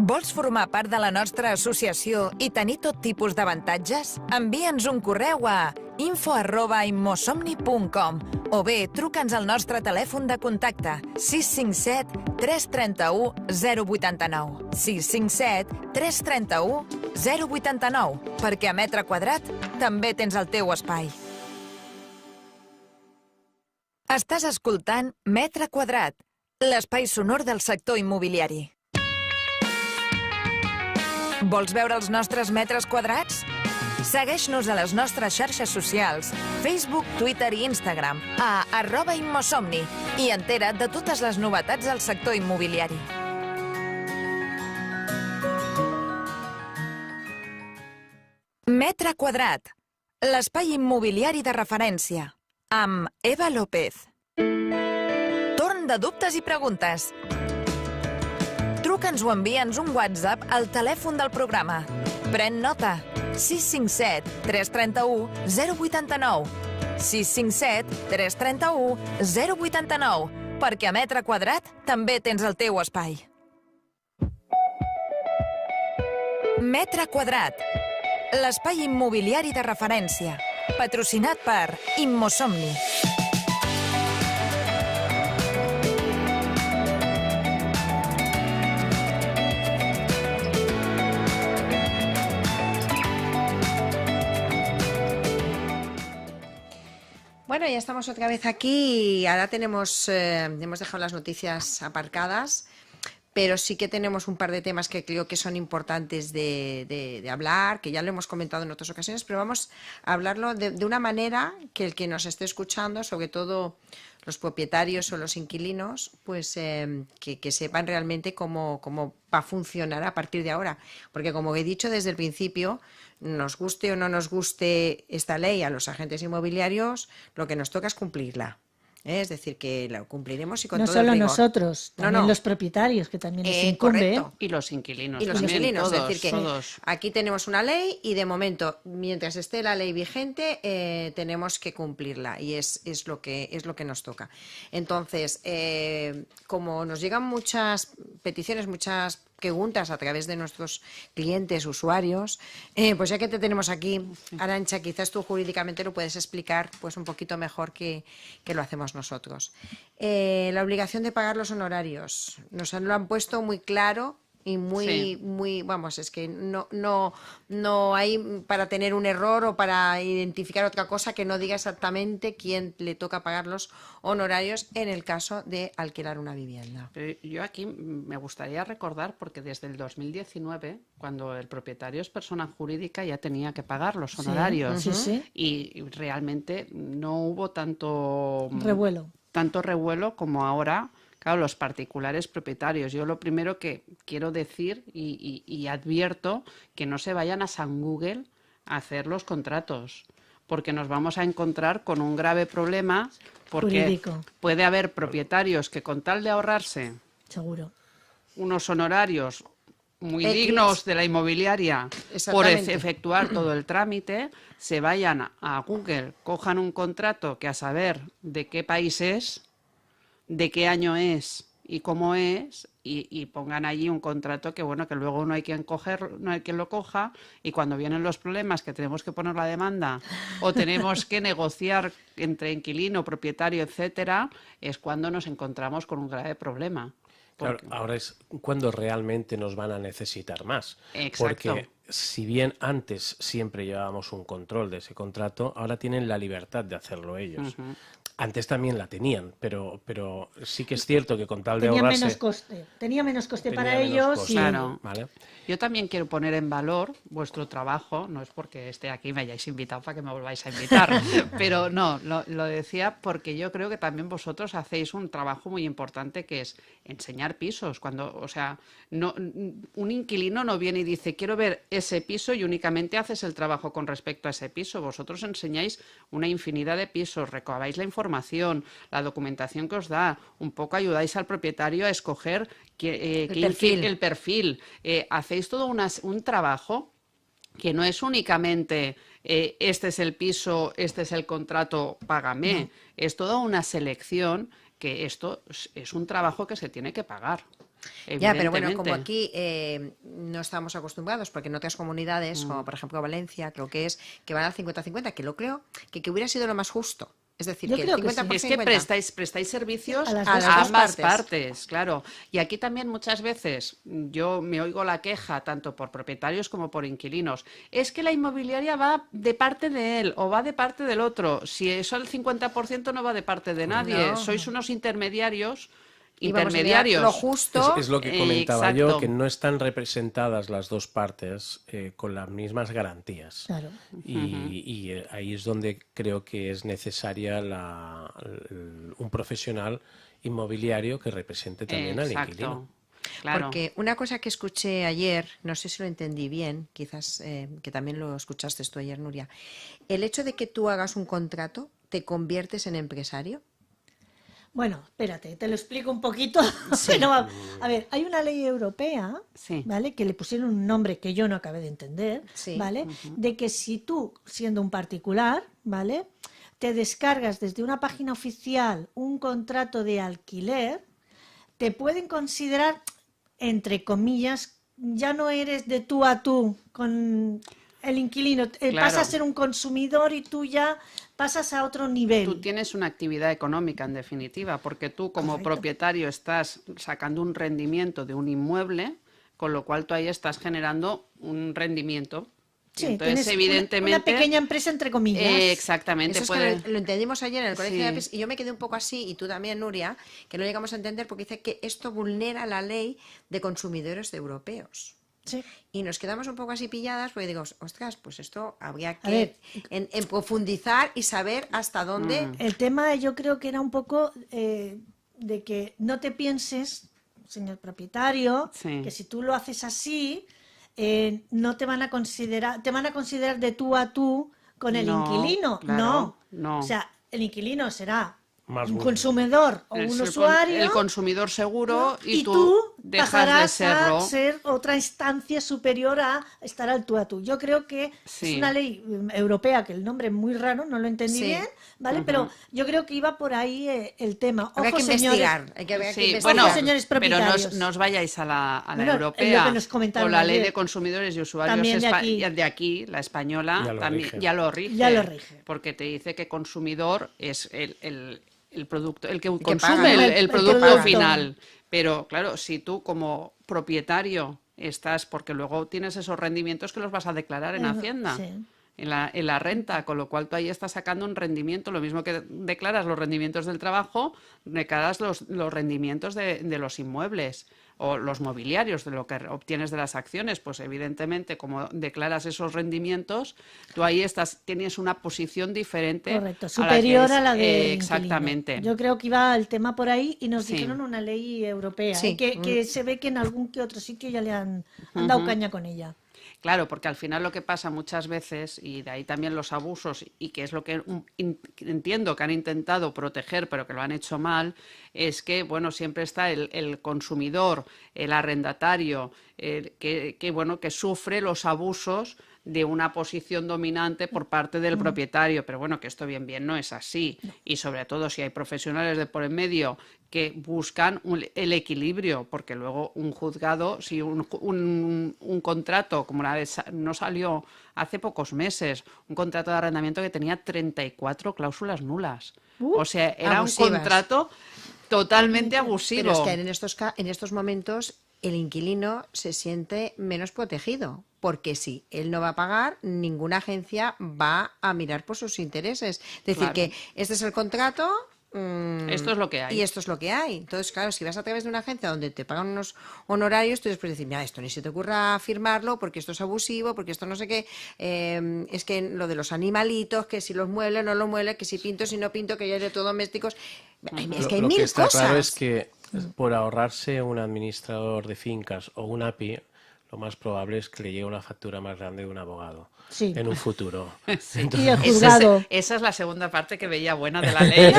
Vols formar part de la nostra associació i tenir tot tipus d'avantatges? Envia'ns un correu a info@immosomni.com o bé truca'ns al nostre telèfon de contacte 657 331 089 657 331 089 perquè a Metre Quadrat també tens el teu espai. Estàs escoltant Metre Quadrat, l'espai sonor del sector immobiliari. Vols veure els nostres metres quadrats? Segueix-nos a les nostres xarxes socials, Facebook, Twitter i Instagram, a @immosomni, i entera't de totes les novetats del sector immobiliari. Metre Quadrat, l'espai immobiliari de referència, amb Eva López. Torn de dubtes i preguntes. Truca'ns o envia'ns un WhatsApp al telèfon del programa. Pren nota. 657 331 089. 657 331 089. Perquè a Metre Quadrat també tens el teu espai. Metre Quadrat, l'espai immobiliari de referència. Patrocinat per Immosomni. Bueno, ya estamos otra vez aquí y ahora hemos dejado las noticias aparcadas, pero sí que tenemos un par de temas que creo que son importantes de hablar, que ya lo hemos comentado en otras ocasiones, pero vamos a hablarlo de una manera que el que nos esté escuchando, sobre todo los propietarios o los inquilinos, pues que sepan realmente cómo va a funcionar a partir de ahora. Porque como he dicho desde el principio, nos guste o no nos guste esta ley a los agentes inmobiliarios, lo que nos toca es cumplirla. Es decir, que la cumpliremos y con No todo el solo rigor. nosotros, también los propietarios, que también les incumbe. Correcto. Y los inquilinos. Y los también, inquilinos, todos, es decir, que todos. aquí tenemos una ley y de momento, mientras esté la ley vigente, tenemos que cumplirla y es lo que nos toca. Entonces, como nos llegan muchas peticiones, muchas preguntas a través de nuestros clientes, usuarios, pues ya que te tenemos aquí, Arantxa, quizás tú jurídicamente lo puedes explicar pues un poquito mejor que lo hacemos nosotros. La obligación de pagar los honorarios, nos lo han puesto muy claro y muy, vamos, es que no hay para tener un error o para identificar otra cosa que no diga exactamente quién le toca pagar los honorarios en el caso de alquilar una vivienda. Pero yo aquí me gustaría recordar, porque desde el 2019, cuando el propietario es persona jurídica, ya tenía que pagar los honorarios. Sí. Y realmente no hubo tanto Revuelo. como ahora. Claro, los particulares propietarios. Yo lo primero que quiero decir y advierto que no se vayan a San Google a hacer los contratos, porque nos vamos a encontrar con un grave problema, porque Jurídico. puede haber propietarios que con tal de ahorrarse Seguro. unos honorarios muy X. dignos de la inmobiliaria por Exactamente. efectuar todo el trámite, se vayan a Google, cojan un contrato que a saber de qué país es, de qué año es y cómo es, y pongan allí un contrato que bueno, que luego no hay quien lo coja, y cuando vienen los problemas que tenemos que poner la demanda o tenemos que negociar entre inquilino, propietario, etcétera, es cuando nos encontramos con un grave problema. Claro, ahora es cuando realmente nos van a necesitar más. Exacto. Porque si bien antes siempre llevábamos un control de ese contrato, ahora tienen la libertad de hacerlo ellos. Antes también la tenían, pero sí que es cierto que con tal de ahorrarse... Tenía menos coste tenía para menos ellos. coste, Claro. ¿vale? Yo también quiero poner en valor vuestro trabajo, no es porque esté aquí me hayáis invitado para que me volváis a invitar, pero no, lo decía porque yo creo que también vosotros hacéis un trabajo muy importante, que es enseñar pisos. O sea, un inquilino no viene y dice quiero ver ese piso y únicamente haces el trabajo con respecto a ese piso. Vosotros enseñáis una infinidad de pisos, recabáis la información, la documentación que os da, un poco ayudáis al propietario a escoger el perfil. Hacéis todo un trabajo que no es únicamente este es el piso, este es el contrato, págame. No. Es toda una selección, que esto es un trabajo que se tiene que pagar. Ya, pero bueno, como aquí no estamos acostumbrados, porque en otras comunidades, como por ejemplo Valencia, creo que van al 50-50, que lo creo que hubiera sido lo más justo. Es decir, yo que creo el 50%... Es que prestáis servicios a ambas partes, claro. Y aquí también muchas veces yo me oigo la queja, tanto por propietarios como por inquilinos. Es que la inmobiliaria va de parte de él o va de parte del otro. Si eso el 50% no va de parte de nadie. No. Sois unos intermediarios. Y lo justo. Es lo que comentaba yo, que no están representadas las dos partes con las mismas garantías. Claro. Y ahí es donde creo que es necesaria un profesional inmobiliario que represente también al inquilino. Claro. Porque una cosa que escuché ayer, no sé si lo entendí bien, quizás que también lo escuchaste tú ayer, Nuria, el hecho de que tú hagas un contrato, ¿te conviertes en empresario? Bueno, espérate, te lo explico un poquito. Sí. Pero, a ver, hay una ley europea, sí, ¿vale? Que le pusieron un nombre que yo no acabé de entender, sí, ¿vale? De que si tú, siendo un particular, ¿vale? Te descargas desde una página oficial un contrato de alquiler, te pueden considerar, entre comillas, ya no eres de tú a tú con el inquilino, claro. Pasa a ser un consumidor y tú ya pasas a otro nivel. Tú tienes una actividad económica, en definitiva, porque tú como Correcto. Propietario estás sacando un rendimiento de un inmueble, con lo cual tú ahí estás generando un rendimiento. Sí, entonces, tienes evidentemente, una pequeña empresa entre comillas. Exactamente. Eso es que lo entendimos ayer en el colegio Sí. de APIS y yo me quedé un poco así, y tú también, Nuria, que no llegamos a entender porque dice que esto vulnera la ley de consumidores europeos. Sí. Y nos quedamos un poco así pilladas porque digo, ostras, pues esto habría A que ver. en profundizar y saber hasta dónde... El tema yo creo que era un poco de que no te pienses, señor propietario, Sí. que si tú lo haces así, no te van a considerar de tú a tú con el No, inquilino. claro, No. no. O sea, el inquilino será Más un vulnerable. consumidor o Es un el usuario. el consumidor seguro y tú tú dejas de pasarás serlo. a ser otra instancia superior a estar al tú a tú. Yo creo que Sí. es una ley europea, que el nombre es muy raro, no lo entendí Sí. bien, ¿vale? Pero yo creo que iba por ahí el tema. Habrá Ojo, que señores, investigar, habría que Sí, investigar. bueno, señores pero propietarios. no os vayáis a la Bueno, es europea lo que nos comentaron o la ley ayer. de consumidores y usuarios También de aquí, la española, Ya lo también rige. ya lo rige. Ya lo rige. Porque te dice que consumidor es el producto, el que que consume paga, ¿no? el El producto producto. final. Pero claro, si tú como propietario estás, porque luego tienes esos rendimientos que los vas a declarar en Hacienda. sí. En la renta, con lo cual tú ahí estás sacando un rendimiento, lo mismo que declaras los rendimientos del trabajo, declaras los rendimientos de los inmuebles o los mobiliarios, de lo que obtienes de las acciones, pues evidentemente como declaras esos rendimientos, tú ahí tienes una posición diferente. Correcto, superior a la de exactamente. Yo creo que iba el tema por ahí y nos Sí. dijeron una ley europea, Sí. que se ve que en algún que otro sitio ya le han dado caña con ella. Claro, porque al final lo que pasa muchas veces, y de ahí también los abusos, y que es lo que entiendo que han intentado proteger, pero que lo han hecho mal, es que, bueno, siempre está el consumidor, el arrendatario, que sufre los abusos de una posición dominante por parte del propietario, pero bueno, que esto bien no es así, y sobre todo si hay profesionales de por en medio que buscan el equilibrio, porque luego un juzgado, si un contrato, como no salió hace pocos meses, un contrato de arrendamiento que tenía 34 cláusulas nulas, o sea, era abusivas. un contrato totalmente abusivo. Pero es que en estos momentos el inquilino se siente menos protegido, porque si él no va a pagar, ninguna agencia va a mirar por sus intereses. Es decir, Claro. que este es el contrato. Esto es lo que hay. Y esto es lo que hay. Entonces, claro, si vas a través de una agencia donde te pagan unos honorarios, tú después decir, mira, esto ni se te ocurra firmarlo porque esto es abusivo, porque esto no sé qué. Es que lo de los animalitos, que si los muebles, no los muebles, que si pinto, si no pinto, que ya hay electrodomésticos. Es que hay Lo mil que está cosas. claro es que por ahorrarse un administrador de fincas o un API, lo más probable es que le llegue una factura más grande de un abogado Sí. en un futuro. Y el juzgado. Esa es la segunda parte que veía buena de la ley.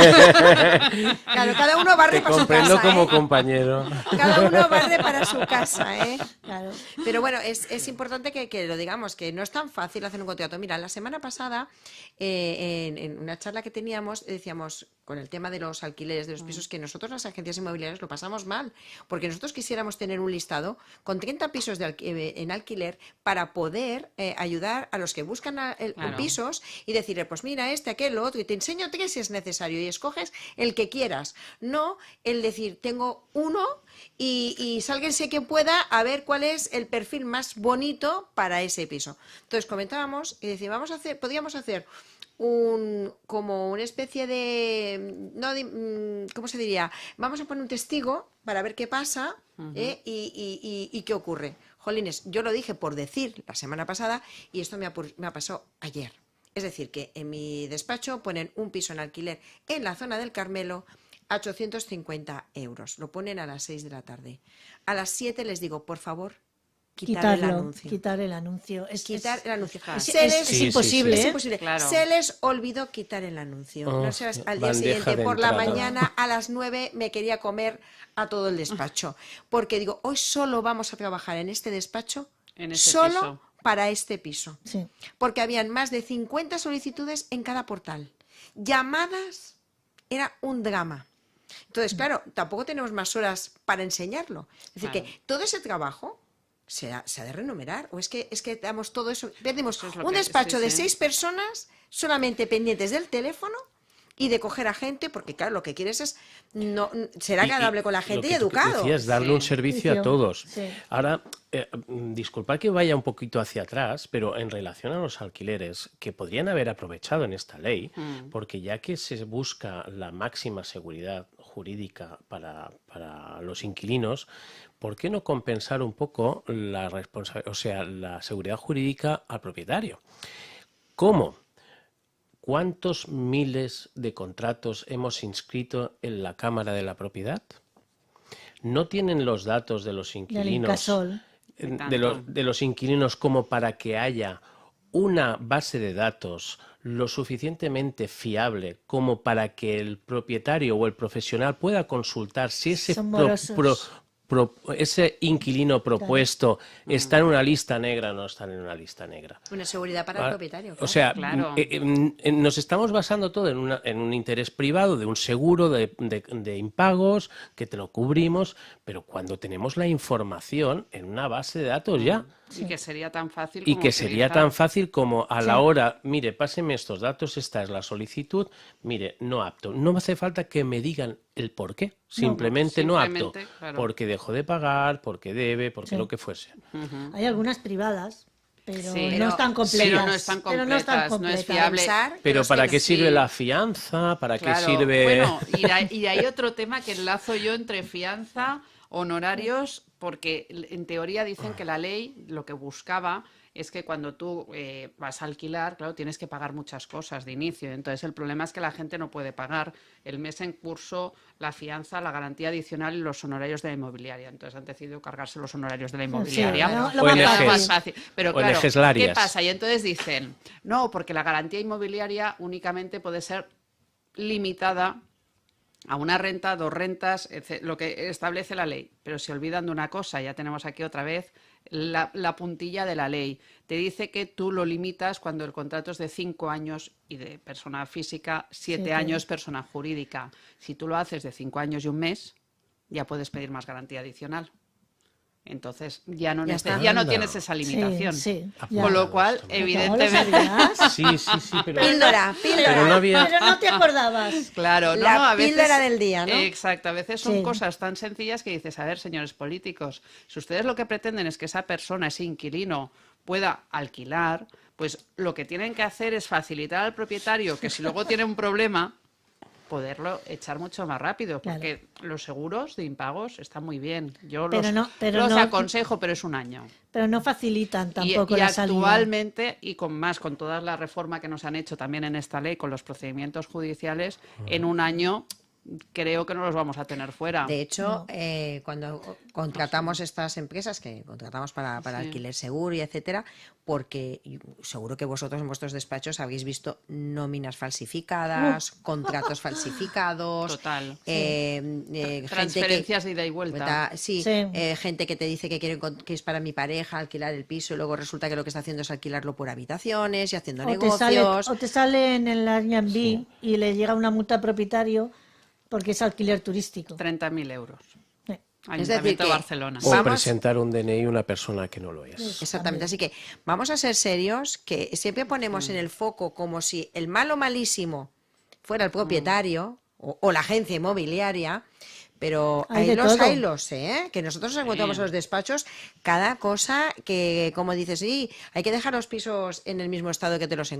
Claro, cada uno barre Te para su comprendo casa, como ¿eh? compañero. Cada uno barre para su casa, ¿eh? Claro. Pero bueno, es importante que lo digamos, que no es tan fácil hacer un contrato. Mira, la semana pasada, en una charla que teníamos, decíamos, con el tema de los alquileres de los pisos, que nosotros las agencias inmobiliarias lo pasamos mal, porque nosotros quisiéramos tener un listado con 30 pisos en alquiler para poder ayudar a los que buscan Claro. pisos y decirle, pues mira, este, aquel, lo otro, y te enseño 3 si es necesario, y escoges el que quieras. No el decir, tengo uno y sálguense que pueda a ver cuál es el perfil más bonito para ese piso. Entonces comentábamos y decíamos, podríamos hacer como una especie de, ¿cómo se diría? Vamos a poner un testigo para ver qué pasa y qué ocurre. Jolines, yo lo dije por decir la semana pasada y esto me ha pasado ayer. Es decir, que en mi despacho ponen un piso en alquiler en la zona del Carmelo a 850 euros. Lo ponen a las 6 de la tarde. A las 7 les digo, por favor, quitar el anuncio. Quitar el anuncio. Quitar el anuncio. Es imposible, Es ¿eh? imposible. Claro. Se les olvidó quitar el anuncio. Oh, No sé, al día bandeja siguiente, de por la entrada. mañana, a las 9, me quería comer a todo el despacho. Porque digo, hoy solo vamos a trabajar en este despacho, En ese solo piso. para este piso. Sí. Porque habían más de 50 solicitudes en cada portal. Llamadas, era un drama. Entonces, claro, tampoco tenemos más horas para enseñarlo. Es decir, Claro. que todo ese trabajo se ha de renumerar. O es que damos todo eso. Perdimos Eso es lo un que- despacho sí, de sí. 6 personas solamente pendientes del teléfono y de coger a gente, porque claro, lo que quieres es ser agradable con la gente lo y que tú educado. decías, darle un servicio a todos. Sí. Ahora, disculpad que vaya un poquito hacia atrás, pero en relación a los alquileres, que podrían haber aprovechado en esta ley, porque ya que se busca la máxima seguridad jurídica para los inquilinos, ¿por qué no compensar un poco la la seguridad jurídica al propietario? ¿Cómo? ¿Cuántos miles de contratos hemos inscrito en la Cámara de la Propiedad? ¿No tienen los datos de los Del inquilinos, Incasol. de los inquilinos como para que haya una base de datos lo suficientemente fiable como para que el propietario o el profesional pueda consultar si ese Son morosos. ese inquilino propuesto está en una lista negra o no está en una lista negra? Una seguridad para el propietario. O sea, Claro. nos estamos basando todo en un interés privado, de un seguro de impagos, que te lo cubrimos, pero cuando tenemos la información en una base de datos ya. Y que sería tan fácil Y como que sería utilizar. tan fácil como a la hora, mire, páseme estos datos, esta es la solicitud, mire, no apto. No me hace falta que me digan el por qué, simplemente no apto. simplemente, claro. Porque dejó de pagar, porque debe, porque lo que fuese. Hay algunas privadas, pero Sí, no están completas. pero no están Pero no están completas, no es completas. fiable. Pensar que Pero los ¿para que qué sí- sirve la fianza? ¿Para qué Claro, sirve...? bueno, y hay otro tema que enlazo yo entre fianza, honorarios, porque en teoría dicen que la ley lo que buscaba es que cuando tú vas a alquilar, claro, tienes que pagar muchas cosas de inicio. Entonces el problema es que la gente no puede pagar el mes en curso, la fianza, la garantía adicional y los honorarios de la inmobiliaria. Entonces han decidido cargarse los honorarios de la inmobiliaria. lo porque más es fácil. más fácil. Pero claro, ONGs Larias. ¿qué pasa? Y entonces dicen, no, porque la garantía inmobiliaria únicamente puede ser limitada a una renta, dos rentas, lo que establece la ley. Pero se olvidan de una cosa, ya tenemos aquí otra vez la puntilla de la ley. Te dice que tú lo limitas cuando el contrato es de 5 años y de persona física, 7 años persona jurídica. Si tú lo haces de 5 años y un mes, ya puedes pedir más garantía adicional. Entonces ya no, Ya está. ya no Anda. tienes esa limitación. Sí, ya. Con lo cual, ¿No lo evidentemente... ¿No lo sabías? Sí, pero... Píldora, Pero píldora. no había... Pero no te acordabas. Claro, no, La a veces, píldora del día, ¿no? Exacto, a veces son Sí. cosas tan sencillas que dices, a ver, señores políticos, si ustedes lo que pretenden es que esa persona, ese inquilino, pueda alquilar, pues lo que tienen que hacer es facilitar al propietario que si luego tiene un problema, poderlo echar mucho más rápido, Claro. porque los seguros de impagos están muy bien. Yo Pero los no- aconsejo, pero es un año. Pero no facilitan tampoco Y la salida. actualmente, y con toda la reforma que nos han hecho también en esta ley, con los procedimientos judiciales, en un año creo que no los vamos a tener fuera. De hecho, cuando contratamos estas empresas, que contratamos para Sí. alquiler seguro y etcétera, porque seguro que vosotros en vuestros despachos habéis visto nóminas falsificadas, contratos falsificados, Total. gente Transferencias de ida y vuelta. Sí, Sí. gente que te dice que es para mi pareja alquilar el piso y luego resulta que lo que está haciendo es alquilarlo por habitaciones y haciendo negocios. O te sale en el Airbnb y le llega una multa al propietario porque es alquiler turístico. 30.000 euros. Sí. Ayuntamiento de que- Barcelona. O Vamos- presentar un DNI a una persona que no lo es. Exactamente, así que vamos a ser serios, que siempre ponemos en el foco como si el malo malísimo fuera el propietario o la agencia inmobiliaria, pero Hay de hay todo. los, que nosotros nos encontramos en los despachos cada cosa que, como dices, sí, hay que dejar los pisos en el mismo estado que te los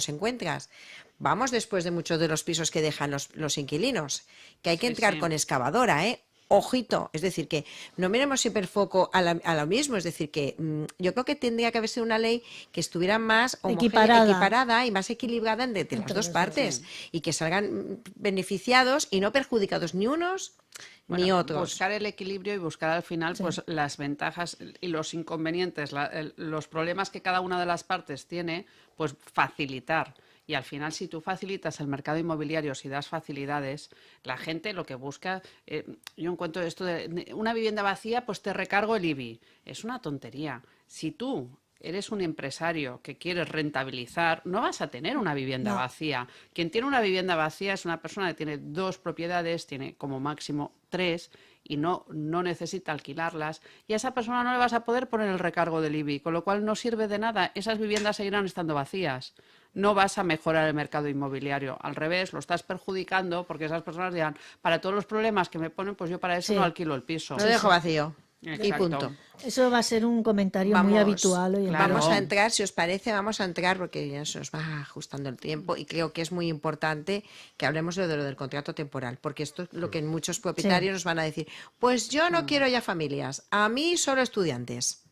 encuentras. Vamos después de muchos de los pisos que dejan los inquilinos, que hay que Sí, entrar sí. con excavadora, Ojito, es decir, que no miremos siempre el foco a lo mismo, es decir, que yo creo que tendría que haber sido una ley que estuviera más equiparada y más equilibrada entre las dos partes y que salgan beneficiados y no perjudicados ni unos ni Bueno, otros. Buscar el equilibrio y buscar al final pues las ventajas y los inconvenientes, los problemas que cada una de las partes tiene, pues facilitar. Y al final, si tú facilitas el mercado inmobiliario, si das facilidades, la gente lo que busca... yo encuentro esto de una vivienda vacía, pues te recargo el IBI. Es una tontería. Si tú eres un empresario que quieres rentabilizar, no vas a tener una vivienda No. vacía. Quien tiene una vivienda vacía es una persona que tiene 2 propiedades, tiene como máximo 3 y no necesita alquilarlas. Y a esa persona no le vas a poder poner el recargo del IBI, con lo cual no sirve de nada. Esas viviendas seguirán estando vacías. no vas a mejorar el mercado inmobiliario. Al revés, lo estás perjudicando porque esas personas dirán, para todos los problemas que me ponen, pues yo para eso Sí. no alquilo el piso. Lo dejo vacío. Y Exacto. punto. Eso va a ser un comentario muy habitual hoy en claro. día. Vamos a entrar, si os parece, vamos a entrar porque ya se nos va ajustando el tiempo y creo que es muy importante que hablemos de lo del contrato temporal, porque esto es lo que muchos propietarios nos van a decir. Pues yo no quiero ya familias, a mí solo estudiantes.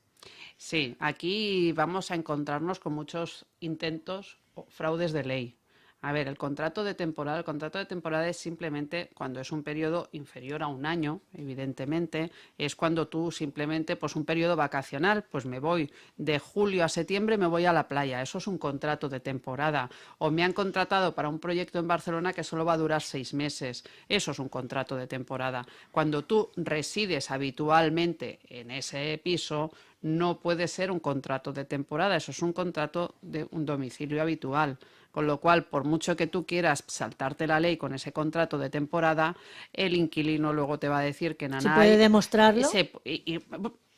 Sí, aquí vamos a encontrarnos con muchos intentos o fraudes de ley. A ver, el contrato de temporada es simplemente cuando es un periodo inferior a un año, evidentemente, es cuando tú simplemente, pues un periodo vacacional, pues me voy de julio a septiembre, me voy a la playa, eso es un contrato de temporada. O me han contratado para un proyecto en Barcelona que solo va a durar 6 meses, eso es un contrato de temporada. Cuando tú resides habitualmente en ese piso, no puede ser un contrato de temporada, eso es un contrato de un domicilio habitual. Con lo cual, por mucho que tú quieras saltarte la ley con ese contrato de temporada, el inquilino luego te va a decir que ¿Se puede demostrarlo? Y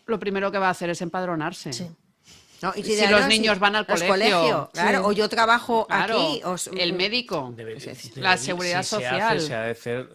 lo primero que va a hacer es empadronarse. Sí. ¿No? Y Si los niños van al colegio. claro, Sí. o yo trabajo Claro, aquí. el médico, la Debe- seguridad si social. Se ha de hacer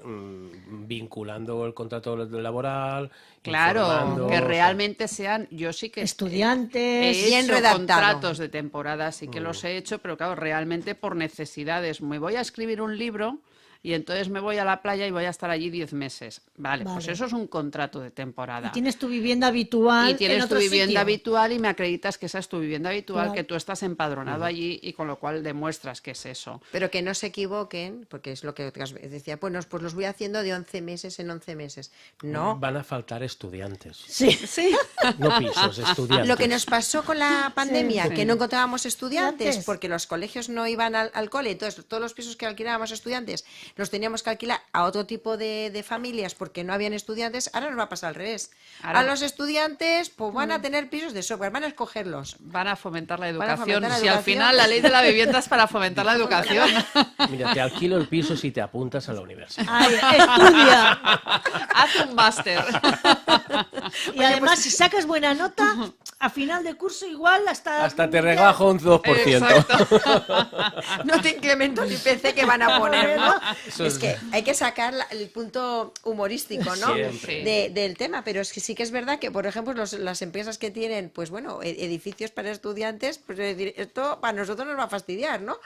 vinculando el contrato laboral, Claro, informando, que o sea, realmente sean, yo sí que Estudiantes. he bien hecho redactado. contratos de temporada, sí que los he hecho, pero claro, realmente por necesidades. Me voy a escribir un libro y entonces me voy a la playa y voy a estar allí 10 meses. Vale, pues Vale. eso es un contrato de temporada. Y tienes tu vivienda habitual Y tienes en tu otro vivienda sitio. habitual y me acreditas que esa es tu vivienda habitual, Claro. que tú estás empadronado allí y con lo cual demuestras que es eso. Pero que no se equivoquen, porque es lo que otras veces decía, pues los voy haciendo de 11 meses en 11 meses. No. van a faltar estudiantes, Sí. Sí. no pisos, estudiantes. Lo que nos pasó con la pandemia, sí. que no encontrábamos estudiantes Estudiantes. porque los colegios no iban al cole, entonces todos los pisos que alquilábamos estudiantes los teníamos que alquilar a otro tipo de familias porque no habían estudiantes. Ahora nos va a pasar al revés. Ahora- A los estudiantes pues van a tener pisos de sobra, van a escogerlos. Van a fomentar la a educación. fomentar la Si al educación. final la ley de la vivienda es para fomentar la educación. Mira, te alquilo el piso si te apuntas a la universidad. Ay, estudia. Haz un máster. Y además, si sacas buena nota, a final de curso igual Hasta te rebajo un 2%. Exacto. No te incremento el IPC que van a poner, ¿no? Eso Es es- que hay que sacar el punto humorístico, ¿no? Siempre. Del tema, pero es que sí que es verdad que, por ejemplo, las empresas que tienen, pues bueno, edificios para estudiantes, pues es decir, esto para nosotros nos va a fastidiar, ¿no?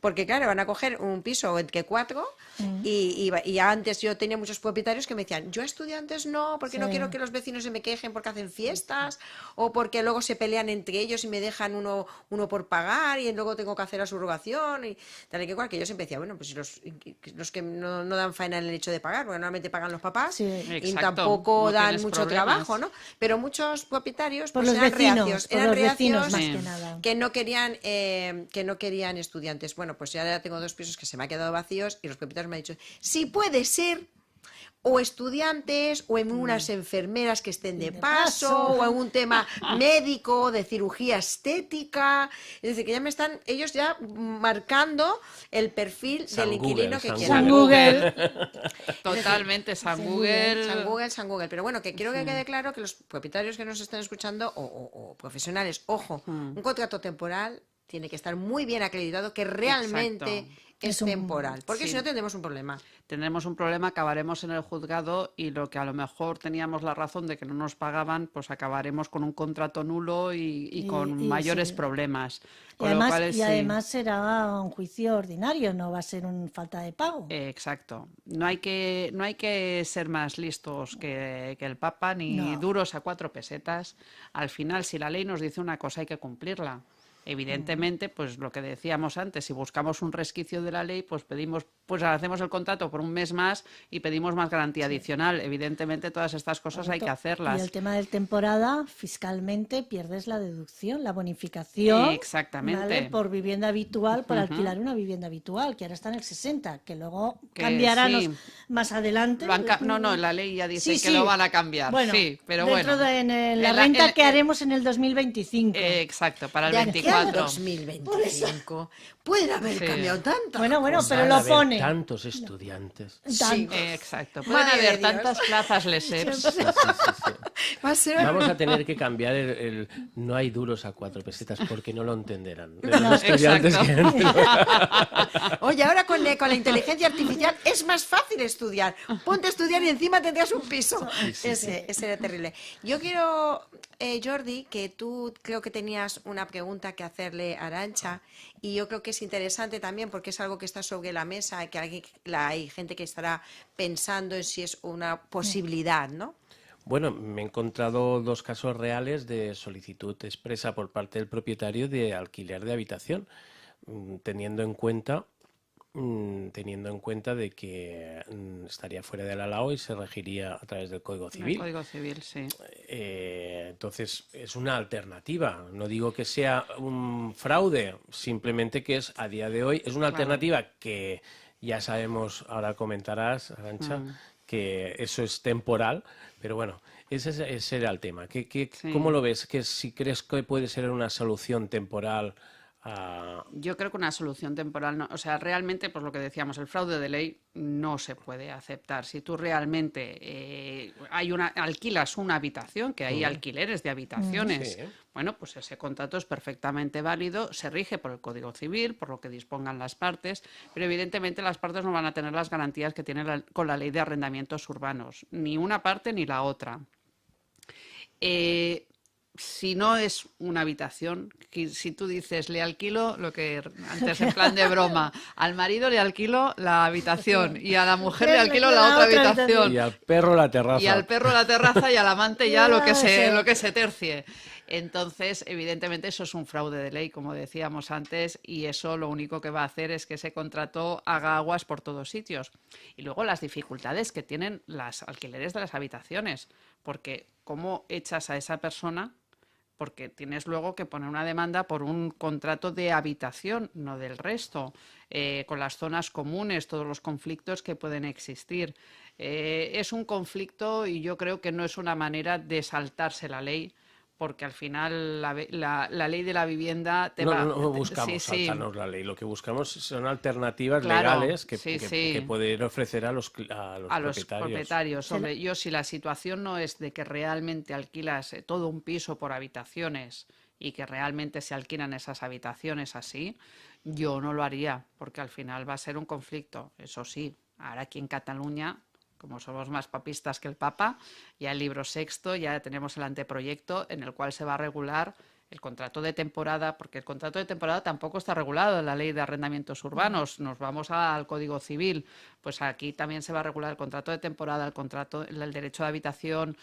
Porque claro, van a coger un piso entre 4 y antes yo tenía muchos propietarios que me decían, yo a estudiantes no, porque no Sí. quiero que los vecinos se me quejen porque hacen fiestas o porque luego se pelean entre ellos y me dejan uno por pagar y luego tengo que hacer la subrogación y tal y que cual, que yo siempre decía, bueno, pues si los que no dan faena en el hecho de pagar, porque normalmente pagan los papás Sí. y Exacto, tampoco no dan tienes mucho problemas. trabajo, ¿no? Pero muchos propietarios Por pues los eran vecinos, reacios, por eran los vecinos reacios más Sí. que nada. que no querían estudiantes. Bueno, pues ya tengo 2 pisos que se me han quedado vacíos y los propietarios me han dicho, si puede ser o estudiantes o en unas enfermeras que estén de paso o en un tema médico, de cirugía estética. Es decir, que ya me están ellos ya marcando el perfil San del inquilino Google, que San quieren. San Google. Totalmente, San San Google. Google. Pero bueno, que quiero que quede claro que los propietarios que nos están escuchando o profesionales, ojo, un contrato temporal tiene que estar muy bien acreditado que realmente Exacto. es Es un- temporal, porque sí. si no tendremos un problema. Tendremos un problema, acabaremos en el juzgado y lo que a lo mejor teníamos la razón de que no nos pagaban, pues acabaremos con un contrato nulo y con Y mayores sí. problemas. Y Con además, lo cual, sí. será un juicio ordinario, no va a ser una falta de pago. Exacto. No hay que ser más listos que el Papa ni No. duros a 4 pesetas. Al final, si la ley nos dice una cosa, hay que cumplirla. Evidentemente, pues lo que decíamos antes, si buscamos un resquicio de la ley, pues hacemos el contrato por un mes más y pedimos más garantía adicional. Evidentemente, todas estas cosas hay que Y hacerlas. el tema del temporada, fiscalmente pierdes la deducción, la bonificación. Exactamente. ¿vale? Por vivienda habitual, por Ujú. alquilar una vivienda habitual, que ahora está en el 60, que luego Que cambiará, sí. más adelante. No, la ley ya dice Sí, que sí. lo van a cambiar. Bueno, sí, pero dentro bueno. de la renta que haremos en el 2025. Exacto, para el De aquí al 24. 2025 pueden haber Sí. cambiado tanto. Bueno, pero Van a lo haber pone. tantos estudiantes. Tanto. Exacto. Pueden Madre de haber Dios. tantas plazas lesers. Sí, sí, sí. Va a ser... Vamos a tener que cambiar el no hay duros a 4 pesetas porque no lo entenderán. Los estudiantes Exacto. Oye, ahora con la inteligencia artificial es más fácil estudiar. Ponte a estudiar y encima tendrás un piso. Ese era terrible. Yo quiero, Jordi, que tú creo que tenías una pregunta que hacerle a Arantxa, y yo creo que es interesante también porque es algo que está sobre la mesa, que hay gente que estará pensando en si es una posibilidad, ¿no? Bueno, me he encontrado 2 casos reales de solicitud expresa por parte del propietario de alquiler de habitación, teniendo en cuenta de que estaría fuera de la LAO y se regiría a través del Código El Civil. Código Civil, sí. Entonces, es una alternativa. No digo que sea un fraude, simplemente que es, a día de hoy, es una alternativa que ya sabemos, ahora comentarás, Arantxa, que eso es temporal, pero bueno, ese era el tema. ¿Cómo lo ves? Que si crees que puede ser una solución temporal a... Yo creo que una solución temporal, no, o sea, realmente, pues lo que decíamos, el fraude de ley no se puede aceptar. Si tú realmente alquilas una habitación, que hay alquileres de habitaciones, Sí. bueno, pues ese contrato es perfectamente válido, se rige por el Código Civil, por lo que dispongan las partes, pero evidentemente las partes no van a tener las garantías que tienen con la ley de arrendamientos urbanos, ni una parte ni la otra. Si no es una habitación, si tú dices, le alquilo, lo que antes en plan de broma, al marido le alquilo la habitación y a la mujer le alquilo la otra habitación Y al perro la terraza. y al perro la terraza y al amante ya lo que se tercie. Entonces, evidentemente, eso es un fraude de ley, como decíamos antes, y eso lo único que va a hacer es que ese contrato haga aguas por todos sitios. Y luego las dificultades que tienen las alquileres de las habitaciones, porque ¿cómo echas a esa persona? Porque tienes luego que poner una demanda por un contrato de habitación, no del resto, con las zonas comunes, todos los conflictos que pueden existir. Es un conflicto y yo creo que no es una manera de saltarse la ley, porque al final la ley de la vivienda te va... No buscamos Sí, sí. saltarnos la ley, lo que buscamos son alternativas Claro, legales que sí. poder ofrecer a los propietarios. Hombre, yo si la situación no es de que realmente alquilas todo un piso por habitaciones y que realmente se alquilan esas habitaciones así, yo no lo haría, porque al final va a ser un conflicto. Eso sí, ahora aquí en Cataluña, como somos más papistas que el Papa, ya el libro sexto, ya tenemos el anteproyecto en el cual se va a regular el contrato de temporada, porque el contrato de temporada tampoco está regulado en la ley de arrendamientos urbanos. Nos vamos al Código Civil, pues aquí también se va a regular el contrato de temporada, el derecho de habitación,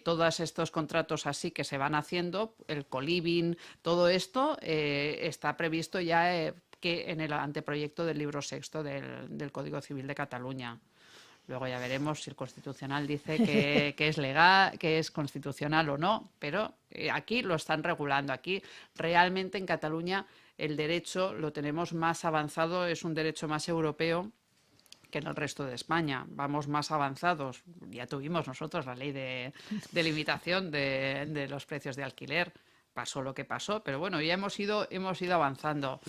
todos estos contratos así que se van haciendo, el coliving, todo esto está previsto ya que en el anteproyecto del libro sexto del Código Civil de Cataluña. Luego ya veremos si el Constitucional dice que es legal, que es constitucional o no, pero aquí lo están regulando. Aquí realmente en Cataluña el derecho lo tenemos más avanzado, es un derecho más europeo que en el resto de España. Vamos más avanzados. Ya tuvimos nosotros la ley de limitación de los precios de alquiler. Pasó lo que pasó, pero bueno, ya hemos ido avanzando.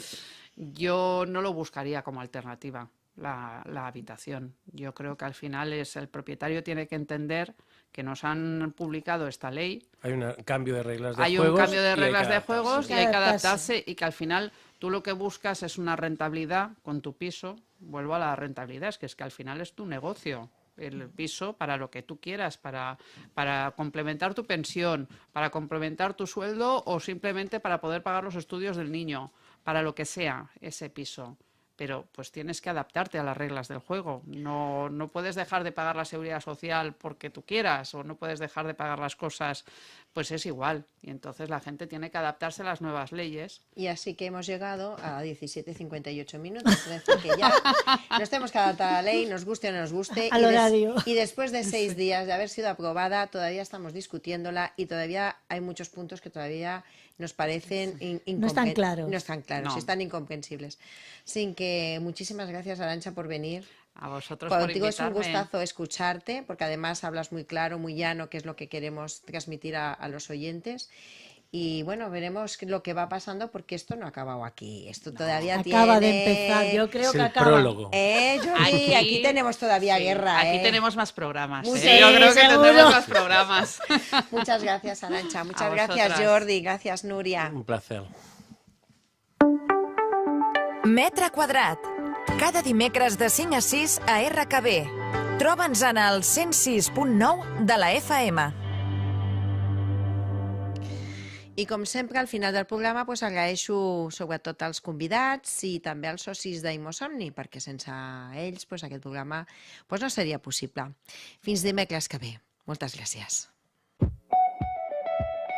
Yo no lo buscaría como alternativa. La habitación. Yo creo que al final el propietario tiene que entender que nos han publicado esta ley. Hay un cambio de reglas de Hay juegos. un cambio de reglas de adaptarse. juegos y hay que adaptarse y que al final tú lo que buscas es una rentabilidad con tu piso. Vuelvo a la rentabilidad, es que al final es tu negocio. El piso para lo que tú quieras, para complementar tu pensión, para complementar tu sueldo o simplemente para poder pagar los estudios del niño, para lo que sea ese piso. Pero pues tienes que adaptarte a las reglas del juego. No puedes dejar de pagar la seguridad social porque tú quieras o no puedes dejar de pagar las cosas, pues es igual. Y entonces la gente tiene que adaptarse a las nuevas leyes. Y así que hemos llegado a 17:58 minutos. Es decir, que ya nos tenemos que adaptar a la ley, nos guste o no nos guste. Al horario. Y después de 6 días de haber sido aprobada, todavía estamos discutiéndola y todavía hay muchos puntos que todavía nos parecen No están claros. No están claros, No. están incomprensibles. Sin que muchísimas gracias, Arantxa, por venir. A vosotros por Contigo es un invitarme. gustazo escucharte, porque además hablas muy claro, muy llano, que es lo que queremos transmitir a los oyentes. Y bueno, veremos lo que va pasando, porque esto no ha acabado aquí. Esto todavía Acaba de tiene... empezar, yo creo Es que el acaba. prólogo. Jordi, aquí tenemos todavía sí, guerra, Aquí tenemos más programas. Muchas- Yo creo que seguro. tendremos más programas. Muchas gracias, Arantxa. Muchas A gracias, vosotras. Jordi. Gracias, Núria. Un placer. Metre quadrat. Cada dimecres de 5 a 6 a RKB. Troba'ns en el 106.9 de la FM. I com sempre, al final del programa agraeixo sobretot als convidats i també als socis d'Imosomni, perquè sense ells aquest programa no seria possible. Fins dimecres que ve. Moltes gràcies.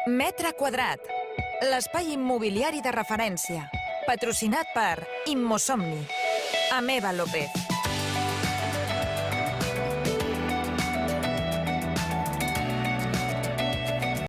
Metre quadrat. L'espai immobiliari de referència. Patrocinat per Immosomni. Ameva López.